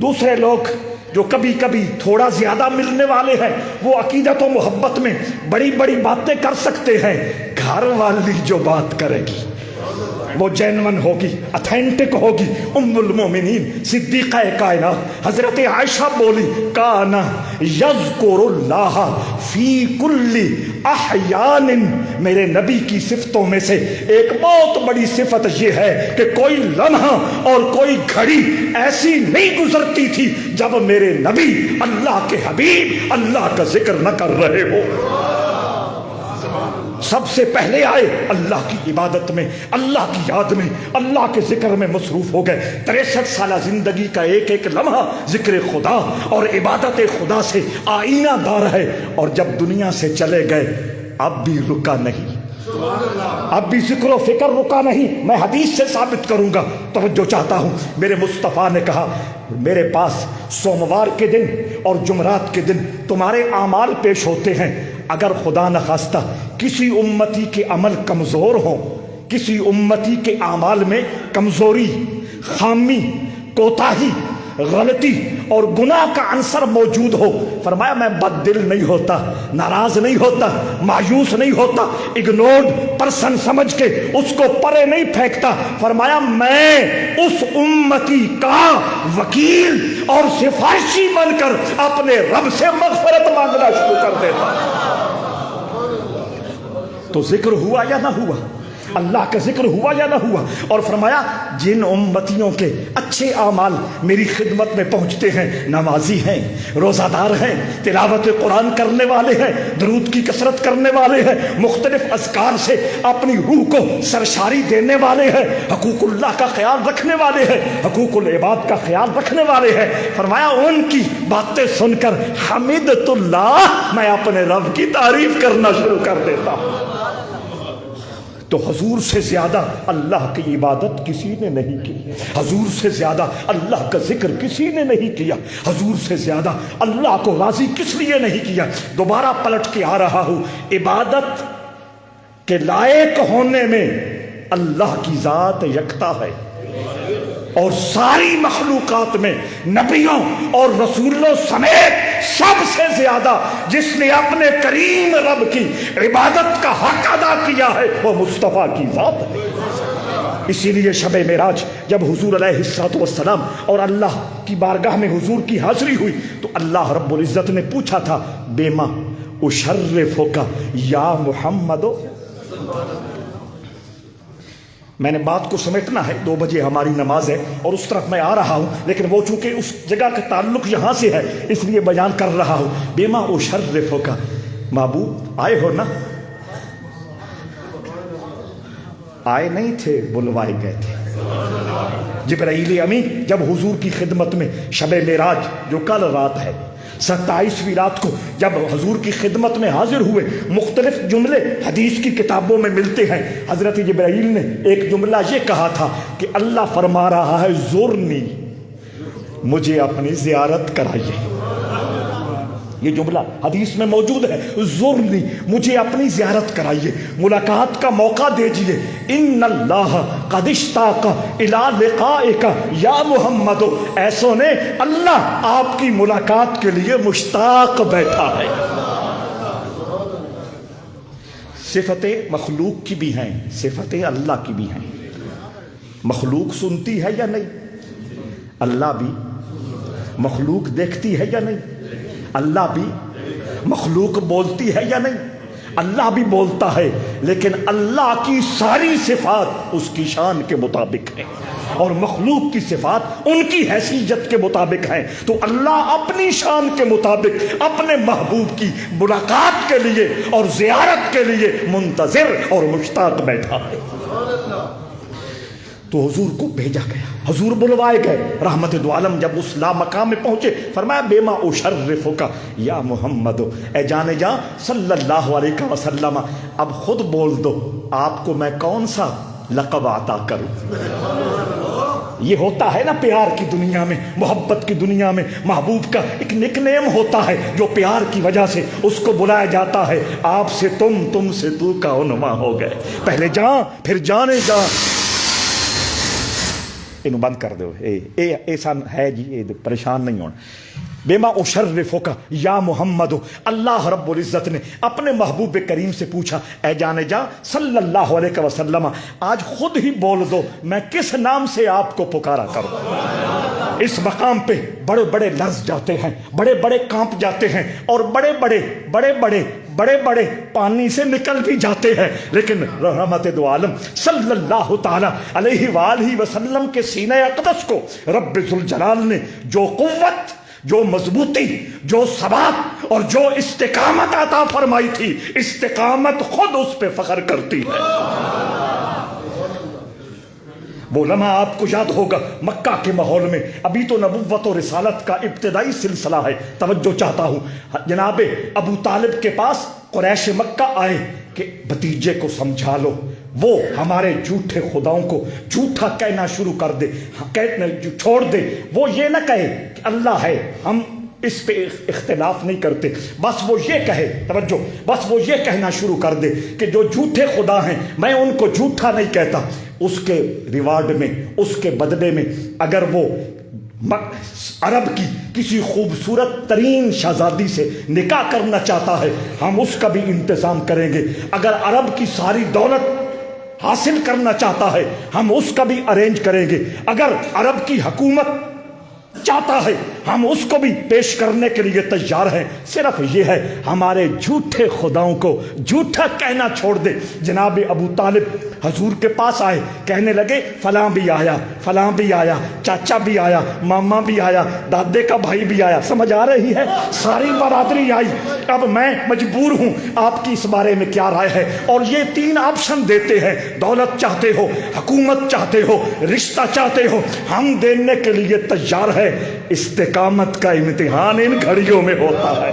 دوسرے لوگ جو کبھی کبھی تھوڑا زیادہ ملنے والے ہیں وہ عقیدت و محبت میں بڑی بڑی باتیں کر سکتے ہیں، گھر والی جو بات کرے گی وہ جینون ہوگی، اتھینٹک ہوگی۔ ام المومنین صدیقہ کائنات حضرت عائشہ بولی، کانا یذکر اللہ فی کل احیان، میرے نبی کی صفتوں میں سے ایک بہت بڑی صفت یہ ہے کہ کوئی لمحہ اور کوئی گھڑی ایسی نہیں گزرتی تھی جب میرے نبی اللہ کے حبیب اللہ کا ذکر نہ کر رہے ہو۔ سب سے پہلے آئے اللہ کی عبادت میں، اللہ کی یاد میں، اللہ کے ذکر میں مصروف ہو گئے۔ 63 سالہ زندگی کا ایک ایک لمحہ ذکر خدا اور عبادت خدا سے آئینہ دار ہے، اور جب دنیا سے چلے گئے اب بھی رکا نہیں، اب بھی ذکر و فکر رکا نہیں۔ میں حدیث سے ثابت کروں گا، توجہ چاہتا ہوں۔ میرے مصطفیٰ نے کہا، میرے پاس سوموار کے دن اور جمعرات کے دن تمہارے اعمال پیش ہوتے ہیں، اگر خدا نخواستہ کسی امتی کے عمل کمزور ہوں، کسی امتی کے اعمال میں کمزوری، خامی، کوتاہی غلطی اور گناہ کا عنصر موجود ہو، فرمایا میں بد دل نہیں ہوتا، ناراض نہیں ہوتا، مایوس نہیں ہوتا، اگنورڈ پرسن سمجھ کے اس کو پرے نہیں پھینکتا، فرمایا میں اس امتی کا وکیل اور سفارشی بن کر اپنے رب سے مغفرت مانگنا شروع کر دیتا۔ تو ذکر ہوا یا نہ ہوا؟ اللہ کا ذکر ہوا یا نہ ہوا؟ اور فرمایا جن امتیوں کے اچھے اعمال میری خدمت میں پہنچتے ہیں، نمازی ہیں، روزہ دار ہیں، تلاوت قرآن کرنے والے ہیں، درود کی کثرت کرنے والے ہیں، مختلف اذکار سے اپنی روح کو سرشاری دینے والے ہیں، حقوق اللہ کا خیال رکھنے والے ہیں، حقوق العباد کا خیال رکھنے والے ہیں، فرمایا ان کی باتیں سن کر حمدت اللہ، میں اپنے رب کی تعریف کرنا شروع کر دیتا ہوں۔ تو حضور سے زیادہ اللہ کی عبادت کسی نے نہیں کی، حضور سے زیادہ اللہ کا ذکر کسی نے نہیں کیا، حضور سے زیادہ اللہ کو راضی کس لیے نہیں کیا؟ دوبارہ پلٹ کے آ رہا ہوں، عبادت کے لائق ہونے میں اللہ کی ذات یکتا ہے، اور ساری مخلوقات میں نبیوں اور رسولوں سمیت سب سے زیادہ جس نے اپنے کریم رب کی عبادت کا حق ادا کیا ہے وہ مصطفیٰ کی ذات ہے۔ اسی لیے شب معراج جب حضور علیہ الصلوۃ والسلام اور اللہ کی بارگاہ میں حضور کی حاضری ہوئی تو اللہ رب العزت نے پوچھا تھا بیما اشرفک یا محمد۔ میں نے بات کو سمیٹنا ہے، 2 بجے ہماری نماز ہے اور اس طرف میں آ رہا ہوں، لیکن وہ چونکہ اس جگہ کا تعلق یہاں سے ہے اس لیے بیان کر رہا ہوں۔ بیما اشرفک، محبوب آئے ہو نا؟ آئے نہیں تھے، بلوائے گئے تھے۔ جبرائیل امین جب حضور کی خدمت میں شب معراج جو کل رات ہے 27ویں رات کو جب حضور کی خدمت میں حاضر ہوئے، مختلف جملے حدیث کی کتابوں میں ملتے ہیں۔ حضرت جبرائیل نے ایک جملہ یہ کہا تھا کہ اللہ فرما رہا ہے زورنی، مجھے اپنی زیارت کرائیے۔ یہ جملہ حدیث میں موجود ہے، زورنی، مجھے اپنی زیارت کرائیے، ملاقات کا موقع دیجئے۔ ان اللہ قد اشتاق الی لقائک یا محمد، ایسوں نے اللہ آپ کی ملاقات کے لیے مشتاق بیٹھا ہے۔ صفتیں مخلوق کی بھی ہیں، صفتیں اللہ کی بھی ہیں۔ مخلوق سنتی ہے یا نہیں؟ اللہ بھی۔ مخلوق دیکھتی ہے یا نہیں؟ اللہ بھی۔ مخلوق بولتی ہے یا نہیں؟ اللہ بھی بولتا ہے، لیکن اللہ کی ساری صفات اس کی شان کے مطابق ہیں اور مخلوق کی صفات ان کی حیثیت کے مطابق ہیں۔ تو اللہ اپنی شان کے مطابق اپنے محبوب کی ملاقات کے لیے اور زیارت کے لیے منتظر اور مشتاق بیٹھا ہے۔ تو حضور کو بھیجا گیا، حضور بلوائے گئے۔ رحمت دو عالم جب اس لا مقام میں پہنچے فرمایا بیما اشرفک یا محمد، اے جانے جاں صلی اللہ علیہ وسلم، اب خود بول دو آپ کو میں کون سا لقب عطا کروں۔ یہ ہوتا ہے نا پیار کی دنیا میں، محبت کی دنیا میں، محبوب کا ایک نک نیم ہوتا ہے جو پیار کی وجہ سے اس کو بلایا جاتا ہے۔ آپ سے تم سے تو کا عنواں ہو گئے، پہلے جاں پھر جانے جاں۔ انہوں بند کر دو، ایسا ہے جی، پریشان نہیں ہونا۔ بیما اشرفک یا محمد، اللہ رب العزت نے اپنے محبوب کریم سے پوچھا اے جانے جا صلی اللہ علیہ وسلم، آج خود ہی بول دو میں کس نام سے آپ کو پکارا کروں۔ اس مقام پہ بڑے بڑے لرز جاتے ہیں، بڑے بڑے کانپ جاتے ہیں، اور بڑے بڑے پانی سے نکل بھی جاتے ہیں، لیکن رحمت دو عالم صلی اللہ تعالی علیہ وآلہ وسلم کے سینہ اقدس کو رب ذوالجلال نے جو قوت، جو مضبوطی، جو ثبات اور جو استقامت عطا فرمائی تھی، استقامت خود اس پہ فخر کرتی ہے۔ وہ لمحہ آپ کو یاد ہوگا مکہ کے ماحول میں، ابھی تو نبوت و رسالت کا ابتدائی سلسلہ ہے، توجہ چاہتا ہوں، جناب ابو طالب کے پاس قریش مکہ آئے کہ بھتیجے کو سمجھا لو، وہ ہمارے جھوٹے خداؤں کو جھوٹا کہنا شروع کر دے، چھوڑ دے، وہ یہ نہ کہے کہ اللہ ہے، ہم اس پہ اختلاف نہیں کرتے، بس وہ یہ کہے، توجہ، بس وہ یہ کہنا شروع کر دے کہ جو جھوٹے خدا ہیں میں ان کو جھوٹا نہیں کہتا، اس کے ریوارڈ میں، اس کے بدلے میں اگر وہ عرب کی کسی خوبصورت ترین شہزادی سے نکاح کرنا چاہتا ہے، ہم اس کا بھی انتظام کریں گے۔ اگر عرب کی ساری دولت حاصل کرنا چاہتا ہے، ہم اس کا بھی ارینج کریں گے۔ اگر عرب کی حکومت چاہتا ہے، ہم اس کو بھی پیش کرنے کے لیے تیار ہیں۔ صرف یہ ہے ہمارے جھوٹے خداؤں کو جھوٹا کہنا چھوڑ دے۔ جناب ابو طالب حضور کے پاس آئے، کہنے لگے فلاں بھی آیا، فلاں بھی آیا، چاچا بھی آیا، ماما بھی آیا، دادے کا بھائی بھی آیا۔ سمجھ آ رہی ہے؟ ساری برادری آئی۔ اب میں مجبور ہوں، آپ کی اس بارے میں کیا رائے ہے؟ اور یہ 3 آپشن دیتے ہیں، دولت چاہتے ہو، حکومت چاہتے ہو، رشتہ چاہتے ہو، ہم دینے کے لیے تیار ہے۔ استقامت کا امتحان ان گھڑیوں میں ہوتا ہے۔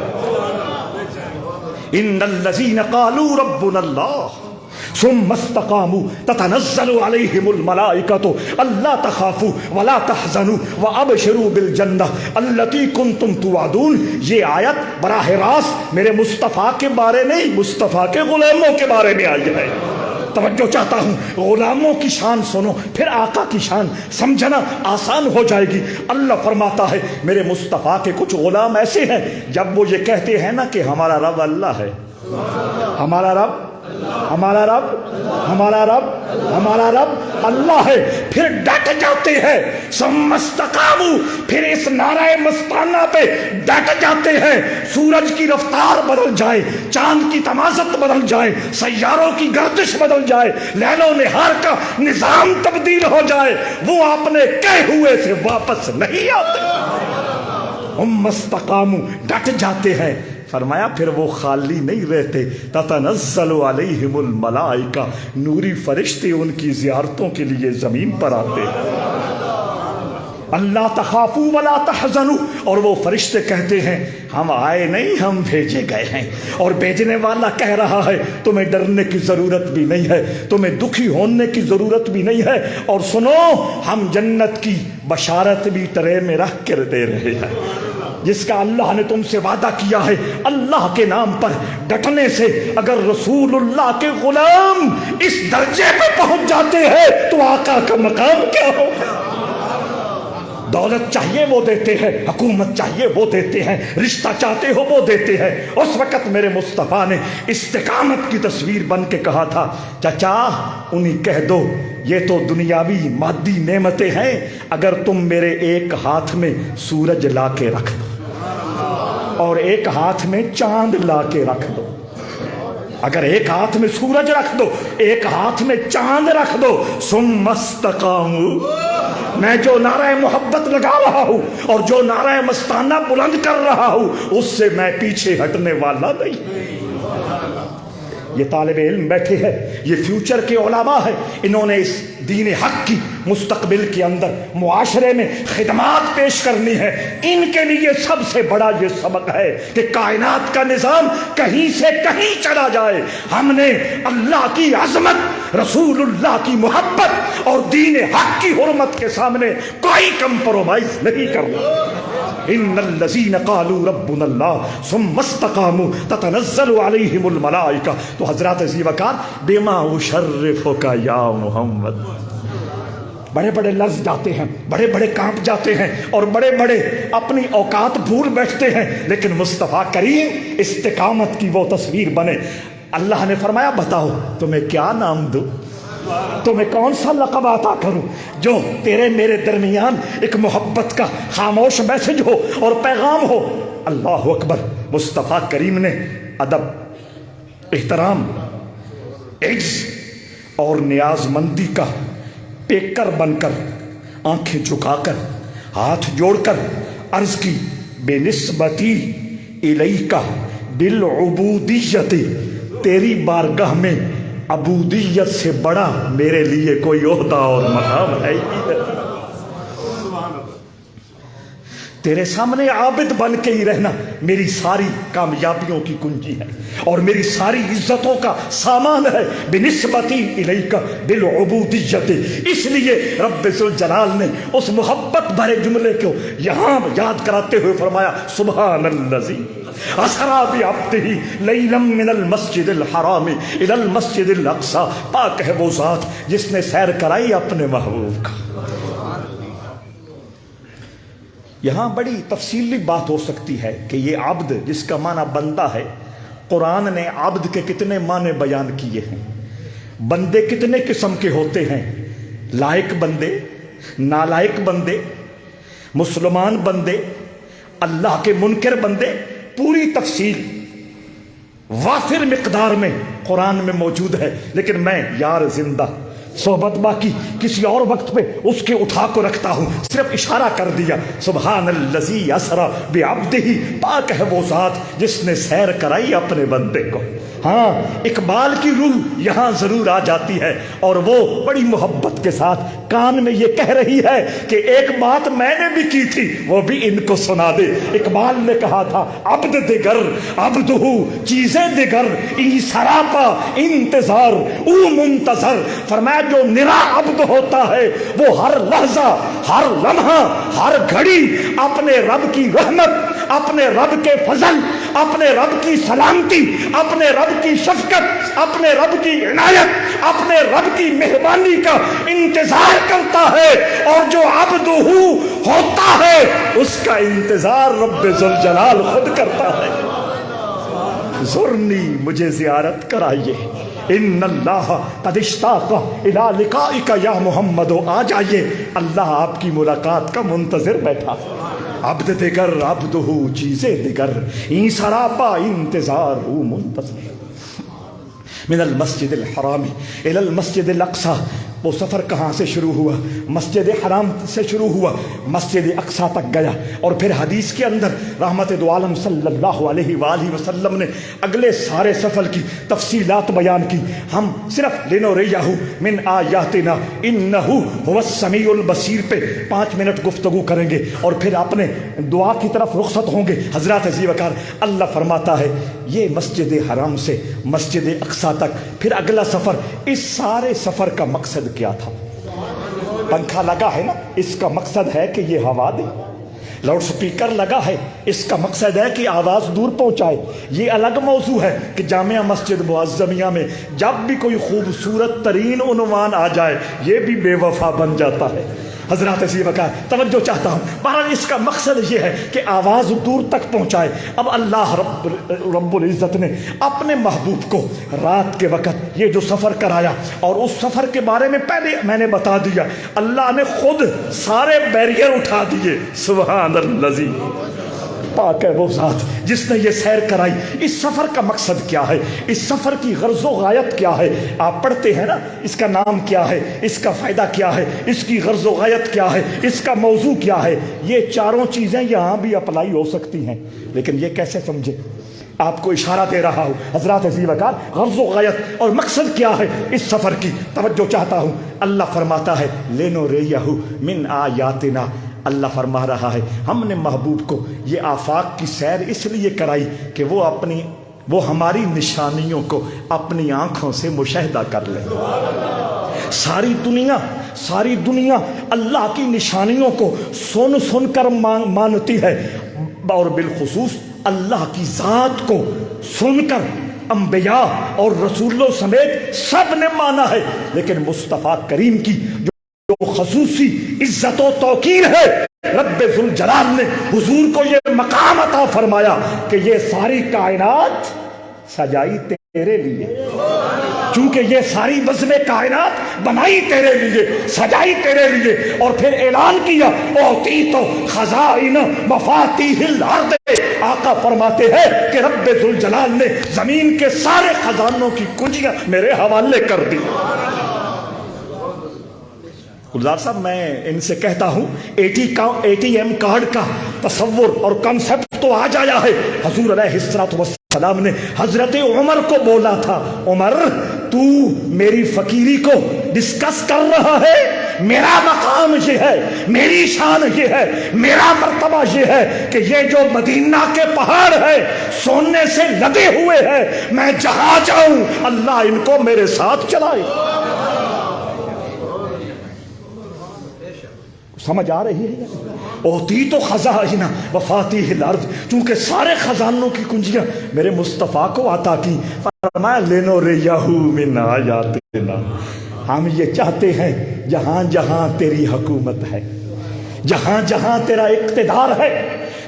ان الذین قالوا ربنا اللہ ثم استقاموا تتنزل علیہم الملائکۃ الا تخافوا ولا تحزنوا وابشروا بالجنہ التی کنتم توعدون۔ یہ آیت براہ راست میرے مصطفیٰ کے بارے نہیں، مصطفیٰ کے غلاموں کے بارے میں آئی ہے۔ توجہ چاہتا ہوں، غلاموں کی شان سنو، پھر آقا کی شان سمجھنا آسان ہو جائے گی۔ اللہ فرماتا ہے میرے مصطفیٰ کے کچھ غلام ایسے ہیں، جب وہ یہ کہتے ہیں نا کہ ہمارا رب اللہ ہے، ہمارا رب، ہمارا رب، ہمارا رب، ہمارا رب اللہ ہے، پھر ڈٹ جاتے ہیں۔ ثم استقاموا، پھر اس نعرہ مستانہ پہ ڈٹ جاتے ہیں۔ سورج کی رفتار بدل جائے، چاند کی تمازت بدل جائے، سیاروں کی گردش بدل جائے، لیل و نہار کا نظام تبدیل ہو جائے، وہ اپنے کہے ہوئے سے واپس نہیں آتے۔ ہم استقاموا، ڈٹ جاتے ہیں۔ فرمایا پھر وہ خالی نہیں رہتے، تتنزل علیہم الملائکہ، نوری فرشتے ان کی زیارتوں کے لیے زمین پر آتے ہیں۔ اللہ تخافوا ولا تحزنوا، اور وہ فرشتے کہتے ہیں ہم آئے نہیں، ہم بھیجے گئے ہیں۔ اور بھیجنے والا کہہ رہا ہے تمہیں ڈرنے کی ضرورت بھی نہیں ہے، تمہیں دکھی ہونے کی ضرورت بھی نہیں ہے، اور سنو ہم جنت کی بشارت بھی ٹرے میں رکھ کر دے رہے ہیں، جس کا اللہ نے تم سے وعدہ کیا ہے۔ اللہ کے نام پر ڈٹنے سے اگر رسول اللہ کے غلام اس درجے پہ پہنچ جاتے ہیں تو آقا کا مقام کیا ہوگا؟ دولت چاہیے وہ دیتے ہیں، حکومت چاہیے وہ دیتے ہیں، رشتہ چاہتے ہو وہ دیتے ہیں۔ اس وقت میرے مصطفیٰ نے استقامت کی تصویر بن کے کہا تھا چچا انہیں کہہ دو یہ تو دنیاوی مادی نعمتیں ہیں، اگر تم میرے ایک ہاتھ میں سورج لا کے رکھ دو اور ایک ہاتھ میں چاند لا کے رکھ دو، اگر ایک ہاتھ میں سورج رکھ دو، ایک ہاتھ میں چاند رکھ دو، ثم استقاموا، میں جو نعرہ محبت لگا رہا ہوں اور جو نعرہ مستانہ بلند کر رہا ہوں اس سے میں پیچھے ہٹنے والا نہیں۔ یہ طالب علم بیٹھے ہیں، یہ فیوچر کے علماء ہیں، انہوں نے اس دین حق کی مستقبل کے اندر معاشرے میں خدمات پیش کرنی ہے۔ ان کے لیے سب سے بڑا یہ سبق ہے کہ کائنات کا نظام کہیں سے کہیں چلا جائے، ہم نے اللہ کی عظمت، رسول اللہ کی محبت اور دین حق کی حرمت کے سامنے کوئی کمپرومائز نہیں کرنا۔ ان الذین قالوا ربنا اللہ ثم استقاموا تتنزل علیہم الملائکہ۔ تو حضرات ذی وقار بما اشرفک یا محمد، بڑے بڑے لفظ جاتے ہیں، بڑے بڑے کانپ جاتے ہیں اور بڑے بڑے اپنی اوقات بھول بیٹھتے ہیں، لیکن مصطفیٰ کریم استقامت کی وہ تصویر بنے۔ اللہ نے فرمایا بتاؤ تمہیں کیا نام دوں، تمہیں کون سا لقب عطا کروں جو تیرے میرے درمیان ایک محبت کا خاموش میسج ہو اور پیغام ہو۔ اللہ اکبر، مصطفیٰ کریم نے ادب، احترام، عجز اور نیاز مندی کا پیکر بن کر، آنکھیں جھکا کر، ہاتھ جوڑ کر عرض کی بے نسبتی الیک بالعبودیت، تیری بارگاہ میں عبودیت سے بڑا میرے لیے کوئی عہدہ اور مقام ہے ہی نہیں۔ تیرے سامنے عابد بن کے ہی رہنا میری ساری کامیابیوں کی کنجی ہے اور میری ساری عزتوں کا سامان ہے۔ بنسبتی الیک بالعبودیت، اس لیے رب ذوالجلال نے اس محبت بھرے جملے کو یہاں یاد کراتے ہوئے فرمایا سبحان الذی اسریٰ بعبدہ لیلا من المسجد الحرام الی المسجد الاقصی، پاک ہے وہ ذات جس نے سیر کرائی اپنے محبوب کا۔ یہاں بڑی تفصیلی بات ہو سکتی ہے کہ یہ عبد جس کا معنی بندہ ہے، قرآن نے عبد کے کتنے معنی بیان کیے ہیں، بندے کتنے قسم کے ہوتے ہیں، لائق بندے، نالائق بندے، مسلمان بندے، اللہ کے منکر بندے، پوری تفصیل وافر مقدار میں قرآن میں موجود ہے۔ لیکن میں یار زندہ صحبت باقی کسی اور وقت پہ اس کے اٹھا کو رکھتا ہوں، صرف اشارہ کر دیا۔ سبحان الذی اسری بعبدہ، پاک ہے وہ ذات جس نے سیر کرائی اپنے بندے کو۔ ہاں، اقبال کی روح یہاں ضرور آ جاتی ہے، اور وہ بڑی محبت کے ساتھ کان میں یہ کہہ رہی ہے کہ ایک بات میں نے بھی کی تھی، وہ بھی ان کو سنا دے۔ اقبال نے کہا تھا عبد دگر عبدہ چیزیں دگر، ای سراپا انتظار او منتظر۔ فرمایا جو نرا عبد ہوتا ہے وہ ہر لحظہ، ہر لمحہ، ہر گھڑی اپنے رب کی رحمت، اپنے رب کے فضل، اپنے رب کی سلامتی، اپنے رب کی شفقت، اپنے رب کی عنایت، اپنے رب کی مہربانی کا انتظار کرتا ہے، اور جو عبد ہوتا ہے اس کا انتظار رب ذوالجلال خود کرتا ہے۔ زرنی، مجھے زیارت کرائیے، ان اللہ قد اشتاق الی لقائک یا محمد، آ جائیے، اللہ آپ کی ملاقات کا منتظر بیٹھا۔ عبد دگر عبدہ چیزیں دگر، این سراپا انتظار او منتظر۔ من المسجد الحرام الی المسجد الاقصی، وہ سفر کہاں سے شروع ہوا؟ مسجد حرام سے شروع ہوا، مسجد اقصی تک گیا، اور پھر حدیث کے اندر رحمت دو عالم صلی اللہ علیہ وآلہ وسلم نے اگلے سارے سفر کی تفصیلات بیان کی۔ ہم صرف لنریہ من آیاتنا انہ هو السمیع البصیر پہ 5 منٹ گفتگو کریں گے، اور پھر اپنے دعا کی طرف رخصت ہوں گے۔ حضرات عزیز وقار، اللہ فرماتا ہے یہ مسجد حرام سے مسجد اقصی تک، پھر اگلا سفر، اس سارے سفر کا مقصد کیا تھا؟ پنکھا لگا ہے نا، اس کا مقصد ہے کہ یہ ہوا دے۔ لاؤڈ سپیکر لگا ہے، اس کا مقصد ہے کہ آواز دور پہنچائے۔ یہ الگ موضوع ہے کہ جامعہ مسجد معظمیہ میں جب بھی کوئی خوبصورت ترین عنوان آ جائے یہ بھی بے وفا بن جاتا ہے۔ حضرات عزیز وقار، توجہ چاہتا ہوں، بہرحال اس کا مقصد یہ ہے کہ آواز دور تک پہنچائے۔ اب اللہ رب العزت نے اپنے محبوب کو رات کے وقت یہ جو سفر کرایا، اور اس سفر کے بارے میں پہلے میں نے بتا دیا، اللہ نے خود سارے بیریئر اٹھا دیے۔ سبحان الذی، پاک ہے وہ ذات جس نے یہ سیر کرائی۔ اس سفر کا مقصد کیا ہے؟ اس سفر کی غرض و غایت کیا ہے؟ آپ پڑھتے ہیں نا، اس کا نام کیا ہے، اس کا فائدہ کیا ہے، اس کی غرض و غایت کیا ہے، اس کا موضوع کیا ہے؟ یہ چاروں چیزیں یہاں بھی اپلائی ہو سکتی ہیں، لیکن یہ کیسے سمجھے؟ آپ کو اشارہ دے رہا ہوں۔ حضرات عزیز وقار، غرض و غایت اور مقصد کیا ہے اس سفر کی، توجہ چاہتا ہوں۔ اللہ فرماتا ہے لنریہ من آیاتنا، اللہ فرما رہا ہے ہم نے محبوب کو یہ آفاق کی سیر اس لیے کرائی کہ وہ ہماری نشانیوں کو اپنی آنکھوں سے مشاہدہ کر لے۔ ساری دنیا اللہ کی نشانیوں کو سن کر مانتی ہے، اور بالخصوص اللہ کی ذات کو سن کر انبیاء اور رسولوں سمیت سب نے مانا ہے، لیکن مصطفیٰ کریم کی جو خصوصی عزت و توقیر ہے، رب ذوالجلال نے حضور کو یہ مقام عطا فرمایا کہ یہ ساری کائنات سجائی تیرے لیے، چونکہ یہ ساری بزم کائنات بنائی تیرے لیے، سجائی تیرے لیے، اور پھر اعلان کیا اوتیت خزائن مفاتیح الارض۔ آقا فرماتے ہیں کہ رب ذوالجلال نے زمین کے سارے خزانوں کی کنجیاں میرے حوالے کر دی۔ گلزار صاحب، میں ان سے کہتا ہوں اے ٹی ایم کارڈ کا تصور اور کنسپٹ تو آ جایا ہے۔ حضور علیہ السلام نے حضرت عمر کو بولا تھا، عمر تو میری فقیری کو ڈسکس کر رہا ہے، میرا مقام یہ ہے، میری شان یہ ہے، میرا مرتبہ یہ ہے کہ یہ جو مدینہ کے پہاڑ ہے سونے سے لدے ہوئے ہیں، میں جہاں جاؤں اللہ ان کو میرے ساتھ چلائے۔ سمجھ آ رہی ہے؟ اوتیت خزائن مفاتیح الارض، چونکہ سارے خزانوں کی کنجیاں میرے مصطفیٰ کو عطا کی۔ فرمایا لنریہ من آیاتنا، ہم یہ چاہتے ہیں جہاں جہاں تیری حکومت ہے، جہاں جہاں تیرا اقتدار ہے،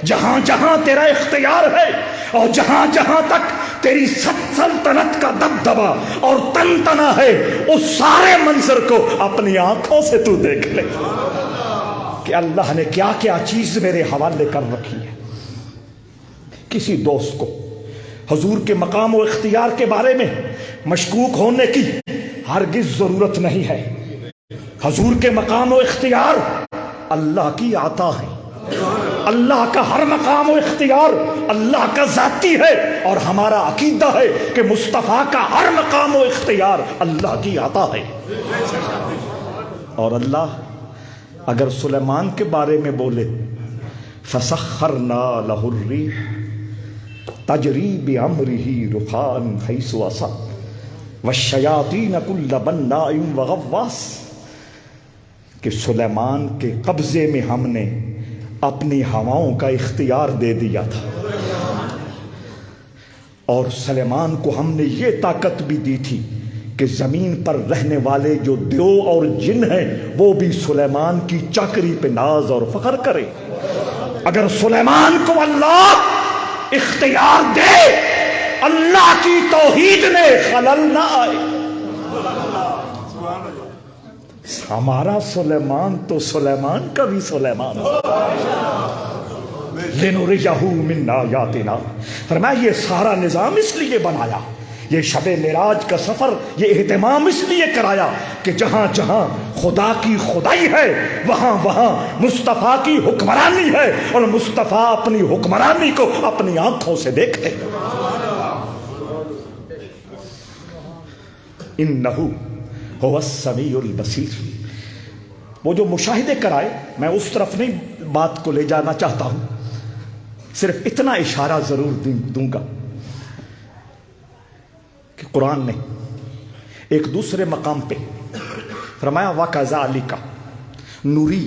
جہاں جہاں تیرا اختیار ہے، اور جہاں جہاں تک تیری سلطنت کا دبدبا اور تنتنا ہے، اس سارے منظر کو اپنی آنکھوں سے تو دیکھ لے کہ اللہ نے کیا کیا چیز میرے حوالے کر رکھی ہے۔ کسی دوست کو حضور کے مقام و اختیار کے بارے میں مشکوک ہونے کی ہرگز ضرورت نہیں ہے۔ حضور کے مقام و اختیار اللہ کی عطا ہے، اللہ کا ہر مقام و اختیار اللہ کا ذاتی ہے، اور ہمارا عقیدہ ہے کہ مصطفیٰ کا ہر مقام و اختیار اللہ کی عطا ہے۔ اور اللہ اگر سلیمان کے بارے میں بولے فَسَخَّرْنَا لَهُ الرِّيحَ تَجْرِي بِأَمْرِهِ رُخَاءً حَيْثُ أَصَابَ وَالشَّيَاطِينَ كُلَّ بَنَّاءٍ وَغَوَّاصٍ، کہ سلیمان کے قبضے میں ہم نے اپنی ہواؤں کا اختیار دے دیا تھا، اور سلیمان کو ہم نے یہ طاقت بھی دی تھی کہ زمین پر رہنے والے جو دیو اور جن ہیں وہ بھی سلیمان کی چاکری پہ ناز اور فخر کرے۔ اگر سلیمان کو اللہ اختیار دے، اللہ کی توحید میں خلل نہ آئے۔ ہمارا سلیمان تو سلیمان کا بھی سلیمان لِنُرِيَهُ مِنْ آیَاتِنَا، فرمایا یہ سارا نظام اس لیے بنایا، یہ شب معراج کا سفر، یہ اہتمام اس لیے کرایا کہ جہاں جہاں خدا کی خدائی ہے وہاں وہاں مصطفیٰ کی حکمرانی ہے، اور مصطفیٰ اپنی حکمرانی کو اپنی آنکھوں سے دیکھتے۔ انہو هو السمیع البصیر، وہ جو مشاہدے کرائے، میں اس طرف نہیں بات کو لے جانا چاہتا ہوں، صرف اتنا اشارہ ضرور دوں گا کہ قرآن نے ایک دوسرے مقام پہ فرمایا وَكَذَلِكَ نُرِي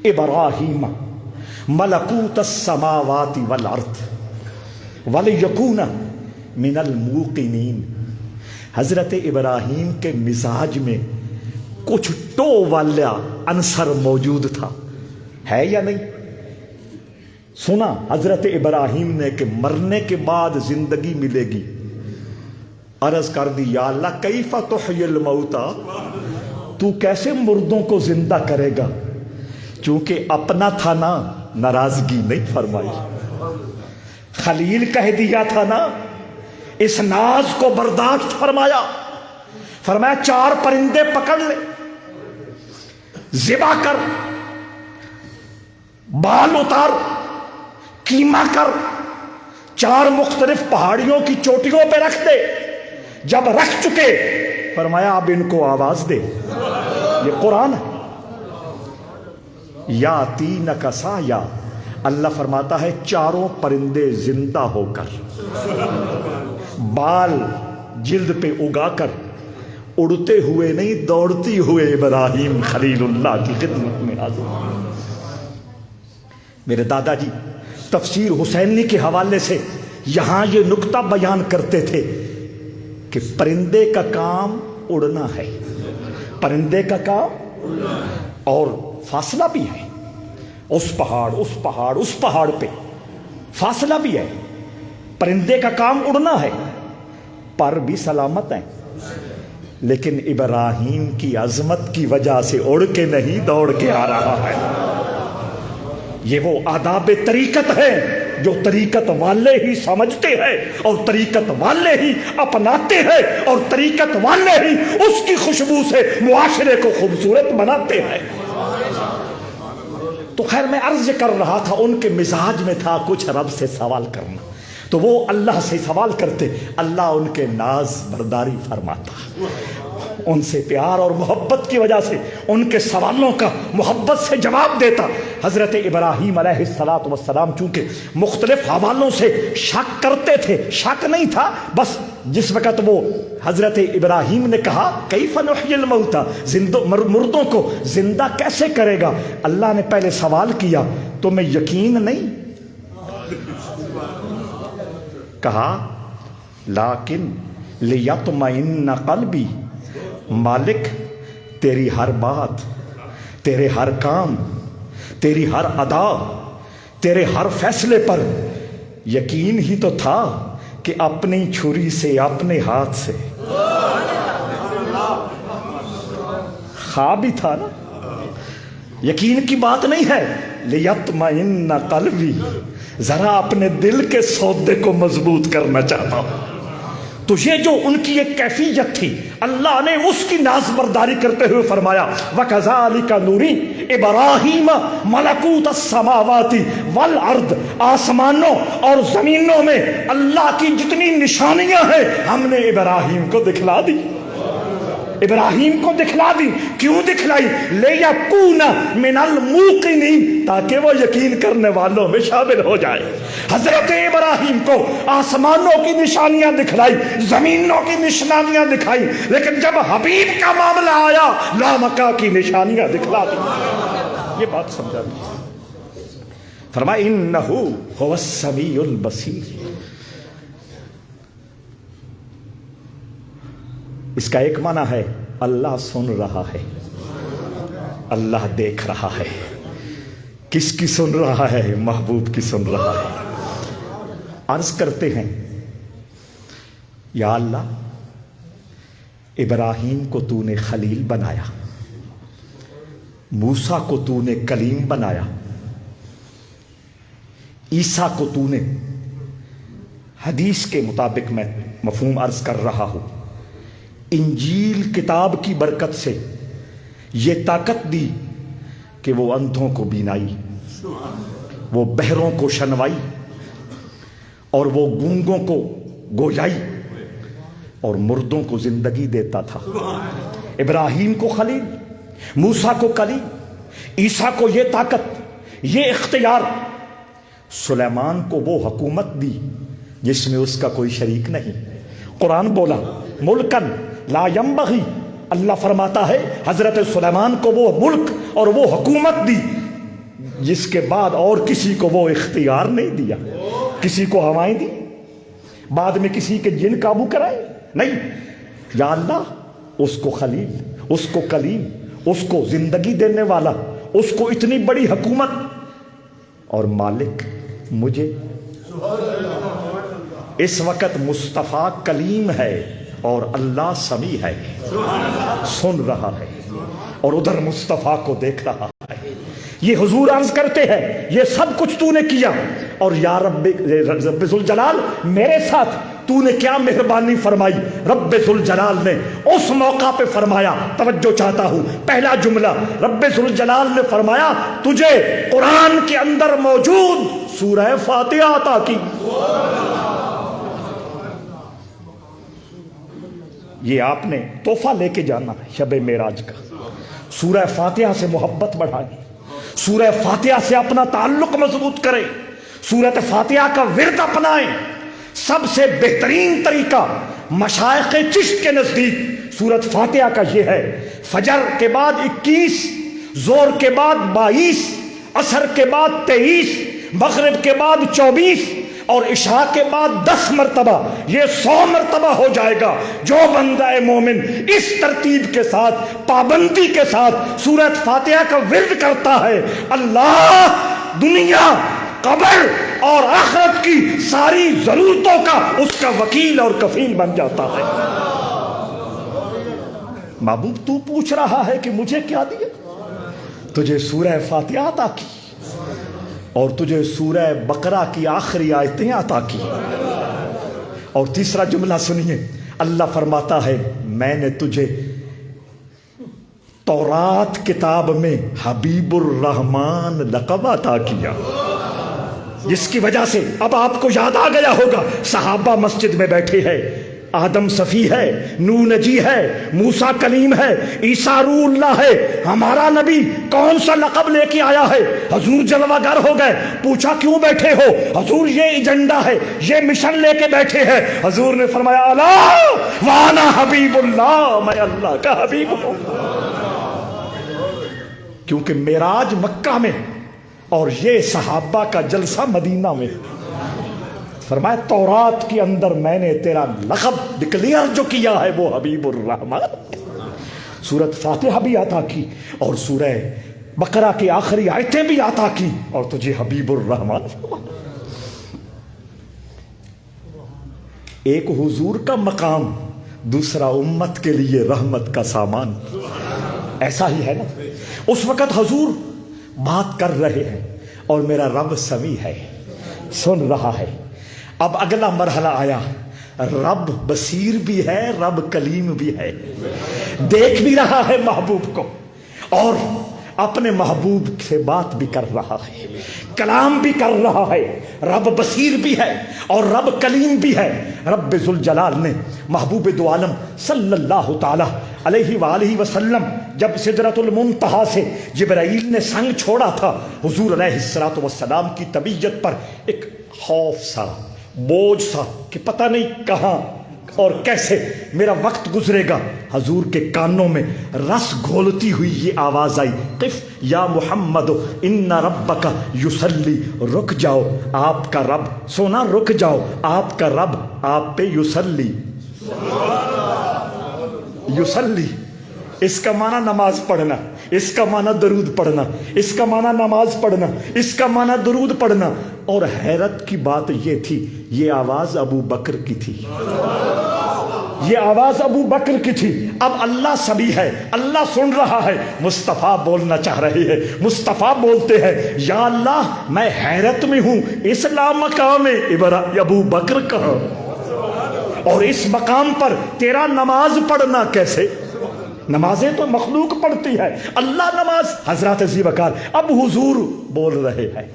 إِبْرَاهِيمَ مَلَكُوتَ السَّمَاوَاتِ وَالْأَرْضِ وَلِيَكُونَ مِنَ الْمُوقِنِينَ۔ حضرت ابراہیم کے مزاج میں کچھ ٹو والا عنصر موجود تھا، ہے یا نہیں؟ سنا حضرت ابراہیم نے کہ مرنے کے بعد زندگی ملے گی، عرض کر دی یا اللہ کیف تحیی الموتا، تو کیسے مردوں کو زندہ کرے گا؟ چونکہ اپنا تھا نا، ناراضگی نہیں فرمائی، خلیل کہہ دیا تھا نا، اس ناز کو برداشت فرمایا۔ فرمایا 4 پرندے پکڑ لے، ذبح کر، بال اتار، کیما کر، 4 مختلف پہاڑیوں کی چوٹیوں پہ رکھ دے۔ جب رکھ چکے فرمایا اب ان کو آواز دے، یہ قرآن ہے۔ یاتینک سعیا، اللہ فرماتا ہے 4 پرندے زندہ ہو کر، بال جلد پہ اگا کر، اڑتے ہوئے نہیں دوڑتی ہوئے ابراہیم خلیل اللہ کی خدمت میں حاضر۔ میرے دادا جی تفسیر حسینی کے حوالے سے یہاں یہ نکتہ بیان کرتے تھے کہ پرندے کا کام اڑنا ہے، پرندے کا کام، اور فاصلہ بھی ہے، اس پہاڑ اس پہاڑ اس پہاڑ پہ فاصلہ بھی ہے، پرندے کا کام اڑنا ہے، پر بھی سلامت ہیں، لیکن ابراہیم کی عظمت کی وجہ سے اڑ کے نہیں دوڑ کے آ رہا ہے۔ یہ وہ آداب طریقت ہے جو طریقت والے ہی سمجھتے ہیں، اور طریقت والے ہی اپناتے ہیں، اور طریقت والے ہی اس کی خوشبو سے معاشرے کو خوبصورت بناتے ہیں۔ تو خیر میں عرض کر رہا تھا ان کے مزاج میں تھا کچھ رب سے سوال کرنا، تو وہ اللہ سے سوال کرتے، اللہ ان کے ناز برداری فرماتا، ان سے پیار اور محبت کی وجہ سے ان کے سوالوں کا محبت سے جواب دیتا۔ حضرت ابراہیم علیہ السلام چونکہ مختلف حوالوں سے شک کرتے تھے، شک نہیں تھا، بس جس وقت وہ حضرت ابراہیم نے کہا کیف نحیی الموتا، مردوں کو زندہ کیسے کرے گا، اللہ نے پہلے سوال کیا تمہیں یقین نہیں؟ کہا لیکن لیطمئن قلبی، مالک تیری ہر بات، تیرے ہر کام، تیری ہر ادا، تیرے ہر فیصلے پر یقین ہی تو تھا کہ اپنی چھری سے، اپنے ہاتھ سے خواب بھی تھا نا. یقین کی بات نہیں ہے. لیطمئن قلبی، ذرا اپنے دل کے سودے کو مضبوط کرنا چاہتا ہوں. تو یہ جو ان کی ایک کیفیت تھی، اللہ نے اس کی ناز برداری کرتے ہوئے فرمایا وَكَذَلِكَ نُرِي إِبْرَاهِيمَ مَلَكُوتَ السَّمَاوَاتِ وَالْأَرْضِ، آسمانوں اور زمینوں میں اللہ کی جتنی نشانیاں ہیں ہم نے ابراہیم کو دکھلا دی. ابراہیم کو دکھلا دی. کیوں دکھلائی؟ لِيَكُونَ مِنَ الْمُوقِنِينَ، تاکہ وہ یقین کرنے والوں میں شامل ہو جائے. حضرت ابراہیم کو آسمانوں کی نشانیاں دکھلائی، زمینوں کی نشانیاں دکھائی، لیکن جب حبیب کا معاملہ آیا لامکہ کی نشانیاں دکھلا دی. یہ بات سمجھا دی. فرمایا انہو هو السمیع البصیر. اس کا ایک معنی ہے اللہ سن رہا ہے، اللہ دیکھ رہا ہے. کس کی سن رہا ہے؟ محبوب کی سن رہا ہے. عرض کرتے ہیں یا اللہ، ابراہیم کو تو نے خلیل بنایا، موسیٰ کو تو نے کلیم بنایا، عیسیٰ کو تو نے، حدیث کے مطابق میں مفہوم عرض کر رہا ہوں، انجیل کتاب کی برکت سے یہ طاقت دی کہ وہ اندھوں کو بینائی، وہ بہروں کو شنوائی، اور وہ گونگوں کو گویائی، اور مردوں کو زندگی دیتا تھا. ابراہیم کو خلیل، موسیٰ کو کلیم، عیسیٰ کو یہ طاقت، یہ اختیار. سلیمان کو وہ حکومت دی جس میں اس کا کوئی شریک نہیں. قرآن بولا ملکن لا ینبغی، اللہ فرماتا ہے حضرت سلیمان کو وہ ملک اور وہ حکومت دی جس کے بعد اور کسی کو وہ اختیار نہیں دیا. کسی کو ہوائیں دی، بعد میں کسی کے جن قابو کرائے نہیں. یا اللہ، اس کو خلیل، اس کو کلیم، اس کو زندگی دینے والا، اس کو اتنی بڑی حکومت، اور مالک مجھے. اس وقت مصطفیٰ کلیم ہے اور اللہ سمیع ہے، سن رہا ہے، اور ادھر مصطفیٰ کو دیکھ رہا ہے. یہ حضور عرض کرتے ہیں یہ سب کچھ تو نے کیا، اور یا رب ذوالجلال میرے ساتھ تو نے کیا مہربانی فرمائی. رب ذوالجلال نے اس موقع پہ فرمایا، توجہ چاہتا ہوں، پہلا جملہ رب ذوالجلال نے فرمایا تجھے قرآن کے اندر موجود سورہ فاتحہ عطا کی. یہ آپ نے تحفہ لے کے جانا ہے شب معراج کا. سورہ فاتحہ سے محبت بڑھائیں، سورہ فاتحہ سے اپنا تعلق مضبوط کریں، سورۃ فاتحہ کا ورد اپنائیں. سب سے بہترین طریقہ مشائخ چشت کے نزدیک سورۃ فاتحہ کا یہ ہے، فجر کے بعد 21، زور کے بعد 22، عصر کے بعد 23، مغرب کے بعد 24، اور عشاء کے بعد 10 مرتبہ. یہ 100 مرتبہ ہو جائے گا. جو بندہ مومن اس ترتیب کے ساتھ، پابندی کے ساتھ سورۃ فاتحہ کا ورد کرتا ہے، اللہ دنیا، قبر اور آخرت کی ساری ضرورتوں کا اس کا وکیل اور کفیل بن جاتا ہے. محبوب تو پوچھ رہا ہے کہ مجھے کیا دیا؟ تجھے سورہ فاتحہ عطا کی، اور تجھے سورہ بقرہ کی آخری آیتیں عطا کی. اور تیسرا جملہ سنیے، اللہ فرماتا ہے میں نے تجھے تورات کتاب میں حبیب الرحمن لقب عطا کیا، جس کی وجہ سے اب آپ کو یاد آ گیا ہوگا، صحابہ مسجد میں بیٹھے ہیں، آدم صفی ہے، نوح نجی ہے، موسیٰ کلیم ہے، عیسیٰ روح اللہ ہے. ہمارا نبی کون سا لقب لے کے آیا ہے؟ حضور جلوہ گر ہو گئے. پوچھا کیوں بیٹھے ہو؟ حضور یہ ایجنڈا ہے، یہ مشن لے کے بیٹھے ہیں. حضور نے فرمایا الا وانا حبیب اللہ، میں اللہ کا حبیب ہوں. کیونکہ معراج مکہ میں اور یہ صحابہ کا جلسہ مدینہ میں. فرمایا تورات کے اندر میں نے تیرا لقب ڈکلیئر جو کیا ہے وہ حبیب الرحمن. سورۃ فاتحہ بھی عطا کی اور سورہ بقرہ کی آخری آیتیں بھی عطا کی اور تجھے حبیب الرحمان. ایک حضور کا مقام، دوسرا امت کے لیے رحمت کا سامان. ایسا ہی ہے نا. اس وقت حضور بات کر رہے ہیں اور میرا رب سمیع ہے، سن رہا ہے. اب اگلا مرحلہ آیا، رب بصیر بھی ہے، رب کلیم بھی ہے، دیکھ بھی رہا ہے محبوب کو اور اپنے محبوب سے بات بھی کر رہا ہے، کلام بھی کر رہا ہے. رب بصیر بھی ہے اور رب کلیم بھی ہے. رب ذوالجلال نے محبوب دو عالم صلی اللہ تعالی علیہ وآلہ وسلم جب سدرۃ المنتہا سے جبرائیل نے سنگ چھوڑا تھا، حضور علیہ الصلوۃ والسلام کی طبیعت پر ایک خوف سا، بوجھ سا کہ پتہ نہیں کہاں اور کیسے میرا وقت گزرے گا. حضور کے کانوں میں رس گھولتی ہوئی یہ آواز آئی، قف یا محمد ان ربک یصلی، رک جاؤ آپ کا رب، سونا رک جاؤ آپ کا رب آپ پہ یصلی. یصلی اس کا معنی نماز پڑھنا، اس کا معنی درود پڑھنا، اس کا معنی نماز پڑھنا، اس کا معنی درود پڑھنا. اور حیرت کی بات یہ تھی، یہ آواز ابو بکر کی تھی، یہ آواز ابو بکر کی تھی. اب اللہ سمیع ہے، اللہ سن رہا ہے. مصطفیٰ بولنا چاہ رہے ہیں، مصطفیٰ بولتے ہیں، یا اللہ میں حیرت میں ہوں، اس لامقام ابو بکر کہاں، اور اس مقام پر تیرا نماز پڑھنا کیسے؟ نمازیں تو مخلوق پڑھتی ہے، اللہ نماز. حضرات ذی وقار اب حضور بول رہے ہیں،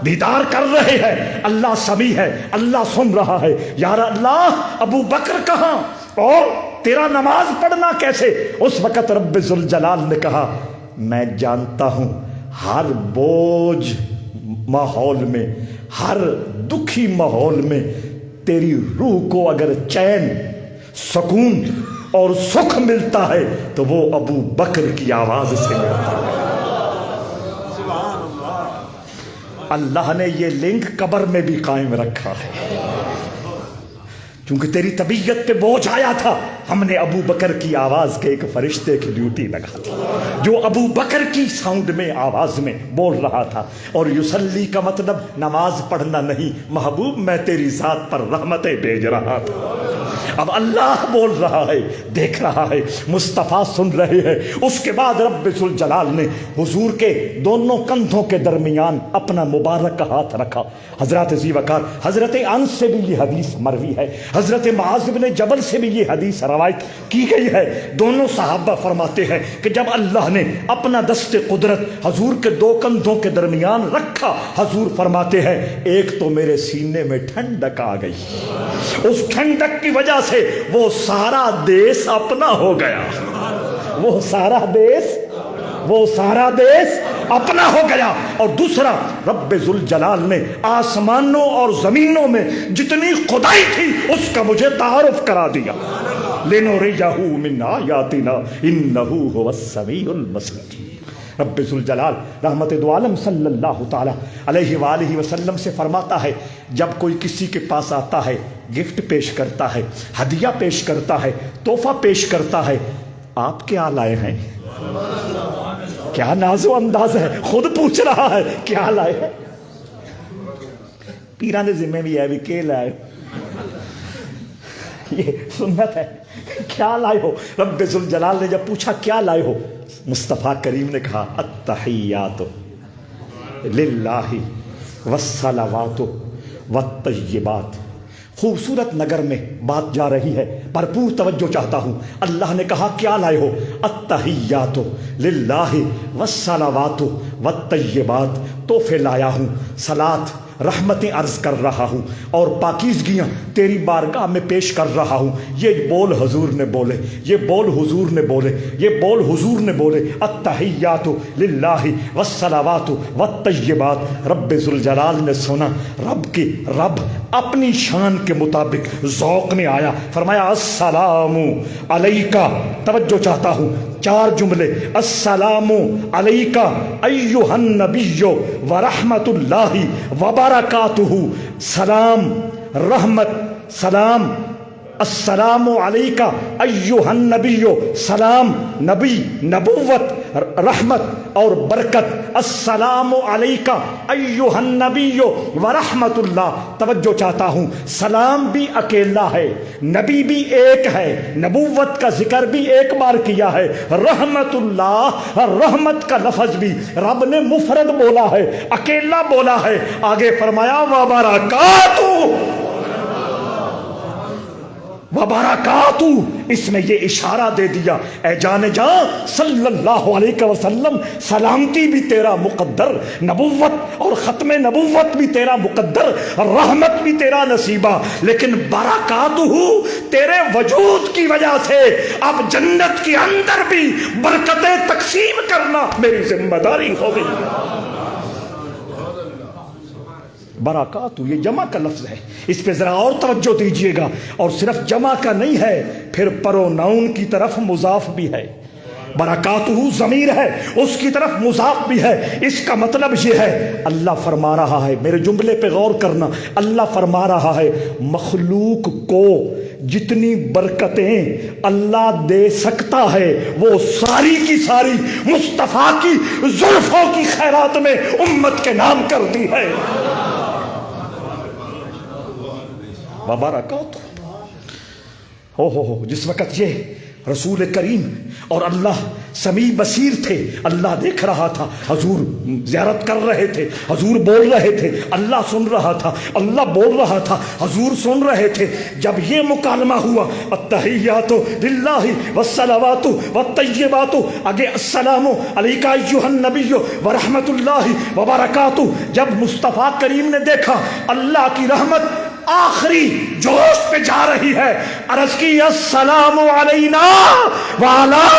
دیدار کر رہے ہیں، اللہ سمیع ہے، اللہ سن رہا ہے. یا اللہ ابو بکر کہاں اور تیرا نماز پڑھنا کیسے؟ اس وقت رب ذوالجلال نے کہا، میں جانتا ہوں ہر بوجھ ماحول میں، ہر دکھی ماحول میں تیری روح کو اگر چین، سکون اور سکھ ملتا ہے تو وہ ابو بکر کی آواز سے ملتا ہے. اللہ نے یہ لنک قبر میں بھی قائم رکھا ہے. چونکہ تیری طبیعت پہ بوجھ آیا تھا، ہم نے ابو بکر کی آواز کے ایک فرشتے کی ڈیوٹی لگا دی جو ابو بکر کی ساؤنڈ میں، آواز میں بول رہا تھا. اور یصلی کا مطلب نماز پڑھنا نہیں، محبوب میں تیری ذات پر رحمتیں بھیج رہا تھا. اب اللہ بول رہا ہے، دیکھ رہا ہے، مصطفیٰ سن رہے ہیں. اس کے بعد رب ذوالجلال نے حضور کے دونوں کندھوں کے درمیان اپنا مبارک ہاتھ رکھا. حضرات ذی وقار حضرت انس سے بھی یہ حدیث مروی ہے، حضرت معاذ بن جبل سے بھی یہ حدیث روایت کی گئی ہے. دونوں صحابہ فرماتے ہیں کہ جب اللہ نے اپنا دست قدرت حضور کے دو کندھوں کے درمیان رکھا، حضور فرماتے ہیں ایک تو میرے سینے میں ٹھنڈک آ گئی، اس ٹھنڈک کی وجہ سے وہ سارا دیس اپنا ہو گیا، وہ سارا دیس اپنا ہو گیا. اور دوسرا رب ذوالجلال نے آسمانوں اور زمینوں میں جتنی خدائی تھی اس کا مجھے تعارف کرا دیا. لِنُرِيَهُ مِنْ آيَاتِنَا إِنَّهُ هُوَ السَّمِيعُ الْبَصِيرُ. رب ذوالجلال رحمت دو عالم صلی اللہ تعالی علیہ وآلہ وسلم سے فرماتا ہے، جب کوئی کسی کے پاس آتا ہے، گفٹ پیش کرتا ہے، ہدیہ پیش کرتا ہے، تحفہ پیش کرتا ہے، آپ کیا لائے ہیں؟ کیا ناز و انداز ہے، خود پوچھ رہا ہے کیا لائے ہیں. پیرانے ذمہ بھی ہے بھی کہ لائے، یہ سنت ہے. کیا لائے ہو؟ رب ذوالجلال نے جب پوچھا کیا لائے ہو، مصطفیٰ کریم نے کہا التحیات للہ والصلوات والطیبات. خوبصورت نگر میں بات جا رہی ہے، بھرپور توجہ چاہتا ہوں. اللہ نے کہا کیا لائے ہو؟ التحیات للہ والصلوات والطیبات. تحفے لایا ہوں، صلات رحمتیں عرض کر رہا ہوں اور پاکیزگیاں تیری بارگاہ میں پیش کر رہا ہوں. یہ بول حضور نے بولے، یہ بول حضور نے بولے، یہ بول حضور نے بولے. التحیات للہ والصلوات والطیبات. رب ذوالجلال نے سنا، رب اپنی شان کے مطابق ذوق میں آیا، فرمایا السلام علیکہ. توجہ چاہتا ہوں، 4 جملے. السلام علیکہ ایھا النبی ورحمۃ اللہ وبرکاتہ. سلام، رحمت، سلام السلام علیکا ایھا النبی، سلام نبی، نبوت، رحمت اور برکت، السلام علیکا ایھا النبی ورحمت اللہ۔ توجہ چاہتا ہوں، سلام بھی اکیلا ہے، نبی بھی ایک ہے، نبوت کا ذکر بھی ایک بار کیا ہے، رحمت اللہ، رحمت کا لفظ بھی رب نے مفرد بولا ہے، اکیلا بولا ہے۔ آگے فرمایا وبرکاتہ، وبرکاتہ، اس میں یہ اشارہ دے دیا اے جان جاں صلی اللہ علیہ وسلم، سلامتی بھی تیرا مقدر، نبوت اور ختم نبوت بھی تیرا مقدر، رحمت بھی تیرا نصیبہ، لیکن برکاتہ تیرے وجود کی وجہ سے اب جنت کے اندر بھی برکتیں تقسیم کرنا میری ذمہ داری ہو گئی۔ برکات، یہ جمع کا لفظ ہے، اس پہ ذرا اور توجہ دیجئے گا، اور صرف جمع کا نہیں ہے، پھر پروناؤن کی طرف مضاف بھی ہے۔ برکاتہ ضمیر ہے، اس کی طرف مضاف بھی ہے۔ اس کا مطلب یہ ہے، اللہ فرما رہا ہے، میرے جملے پہ غور کرنا، اللہ فرما رہا ہے مخلوق کو جتنی برکتیں اللہ دے سکتا ہے وہ ساری کی ساری مصطفیٰ کی زلفوں کی خیرات میں امت کے نام کر دی ہے۔ وبرکاتہ، ہو جس وقت یہ رسول کریم اور اللہ سمیع بصیر تھے، اللہ دیکھ رہا تھا، حضور زیارت کر رہے تھے، حضور بول رہے تھے، اللہ سن رہا تھا، اللہ بول رہا تھا، حضور سن رہے تھے۔ جب یہ مکالمہ ہوا، التحیات للہ والصلوات والطیبات، آگے السلام علیک ایھا النبی ورحمت اللہ وبرکاتہ، جب مصطفیٰ کریم نے دیکھا اللہ کی رحمت آخری جوش پہ جا رہی ہے، عرض کی السلام علینا وعلی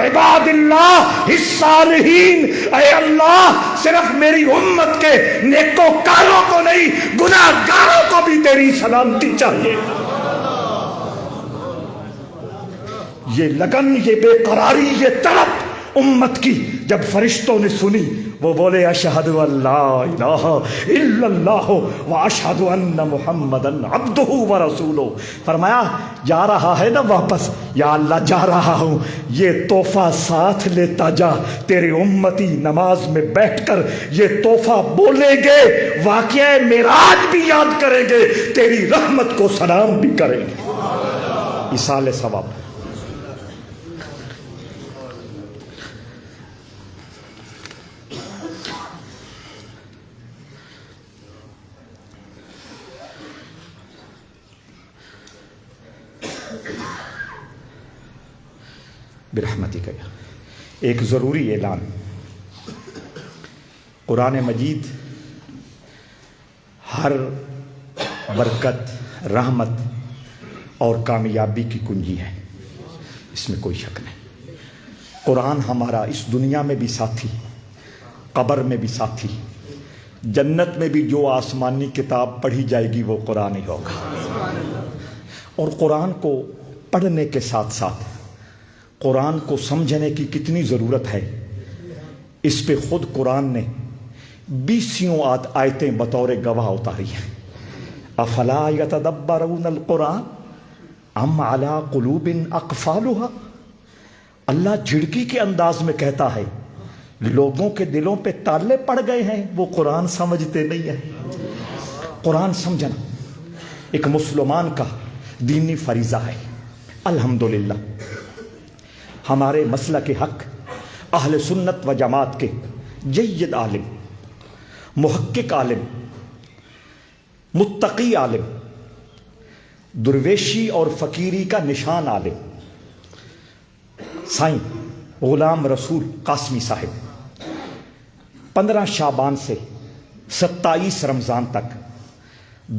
عباد اللہ الصالحین، اے اللہ صرف میری امت کے نیکوکاروں کو نہیں، گناہ گاروں کو بھی تیری سلامتی چاہیے۔ یہ لگن، یہ بے قراری، یہ طلب امت کی جب فرشتوں نے سنی، وہ بولے اشہد ان لا الہ الا اللہ واشہد ان محمدن عبدہ ورسولہ۔ فرمایا جا رہا ہے نا واپس، یا اللہ جا رہا ہوں، یہ تحفہ ساتھ لیتا جا، تیرے امتی نماز میں بیٹھ کر یہ تحفہ بولیں گے، واقعہ معراج بھی یاد کریں گے، تیری رحمت کو سلام بھی کریں گے۔ ایصال ثواب۔ برحمتک، ایک ضروری اعلان، قرآن مجید ہر برکت، رحمت اور کامیابی کی کنجی ہے، اس میں کوئی شک نہیں۔ قرآن ہمارا اس دنیا میں بھی ساتھی، قبر میں بھی ساتھی، جنت میں بھی جو آسمانی کتاب پڑھی جائے گی وہ قرآن ہی ہوگا۔ اور قرآن کو پڑھنے کے ساتھ ساتھ قرآن کو سمجھنے کی کتنی ضرورت ہے، اس پہ خود قرآن نے 20 آیتیں بطور گواہ اتاری ہیں۔ افلا یتدبرون القرآن ام علی قلوب اقفالها، اللہ جھڑکی کے انداز میں کہتا ہے لوگوں کے دلوں پہ تالے پڑ گئے ہیں، وہ قرآن سمجھتے نہیں ہیں۔ قرآن سمجھنا ایک مسلمان کا دینی فریضہ ہے۔ الحمدللہ ہمارے مسلک حق اہل سنت و جماعت کے جید عالم، محقق عالم، متقی عالم، درویشی اور فقیری کا نشان عالم سائیں غلام رسول قاسمی صاحب 15 شعبان سے 27 رمضان تک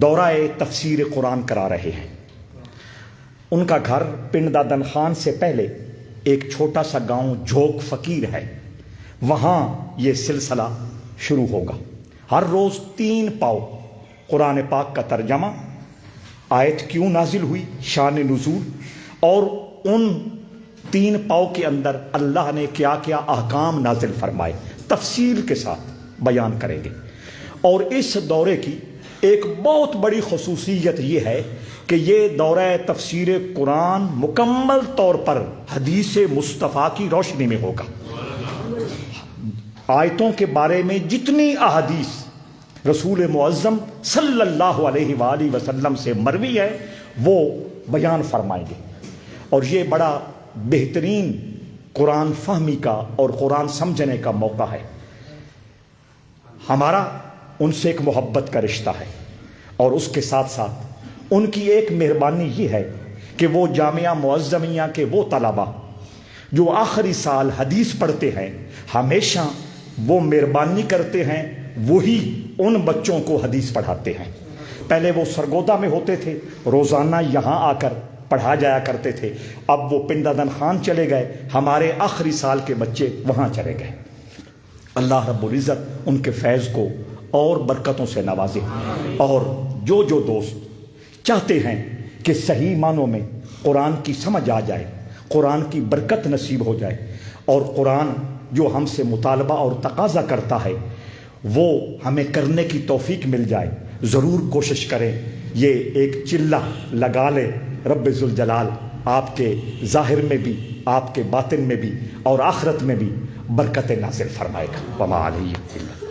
دورہ تفسیر قرآن کرا رہے ہیں۔ ان کا گھر پنڈ دادن خان سے پہلے ایک چھوٹا سا گاؤں جھوک فقیر ہے، وہاں یہ سلسلہ شروع ہوگا۔ ہر روز 3 پاؤ قرآن پاک کا ترجمہ، آیت کیوں نازل ہوئی، شان نزول، اور ان 3 پاؤ کے اندر اللہ نے کیا کیا احکام نازل فرمائے تفصیل کے ساتھ بیان کریں گے۔ اور اس دورے کی ایک بہت بڑی خصوصیت یہ ہے کہ یہ دورہ تفسیر قرآن مکمل طور پر حدیث مصطفیٰ کی روشنی میں ہوگا۔ آیتوں کے بارے میں جتنی احادیث رسول معظم صلی اللہ علیہ وآلہ وسلم سے مروی ہے وہ بیان فرمائیں گے، اور یہ بڑا بہترین قرآن فہمی کا اور قرآن سمجھنے کا موقع ہے۔ ہمارا ان سے ایک محبت کا رشتہ ہے، اور اس کے ساتھ ساتھ ان کی ایک مہربانی یہ ہے کہ وہ جامعہ معظمیہ کے وہ طلباء جو آخری سال حدیث پڑھتے ہیں، ہمیشہ وہ مہربانی کرتے ہیں، وہی ان بچوں کو حدیث پڑھاتے ہیں۔ پہلے وہ سرگودا میں ہوتے تھے، روزانہ یہاں آ کر پڑھا جایا کرتے تھے، اب وہ پنڈادن خان چلے گئے، ہمارے آخری سال کے بچے وہاں چلے گئے۔ اللہ رب العزت ان کے فیض کو اور برکتوں سے نوازے، اور جو دوست چاہتے ہیں کہ صحیح معنوں میں قرآن کی سمجھ آ جائے، قرآن کی برکت نصیب ہو جائے، اور قرآن جو ہم سے مطالبہ اور تقاضا کرتا ہے وہ ہمیں کرنے کی توفیق مل جائے، ضرور کوشش کریں۔ یہ ایک چلہ لگا لے، رب ذوالجلال آپ کے ظاہر میں بھی، آپ کے باطن میں بھی اور آخرت میں بھی برکت نازل فرمائے گا۔ وما علیہ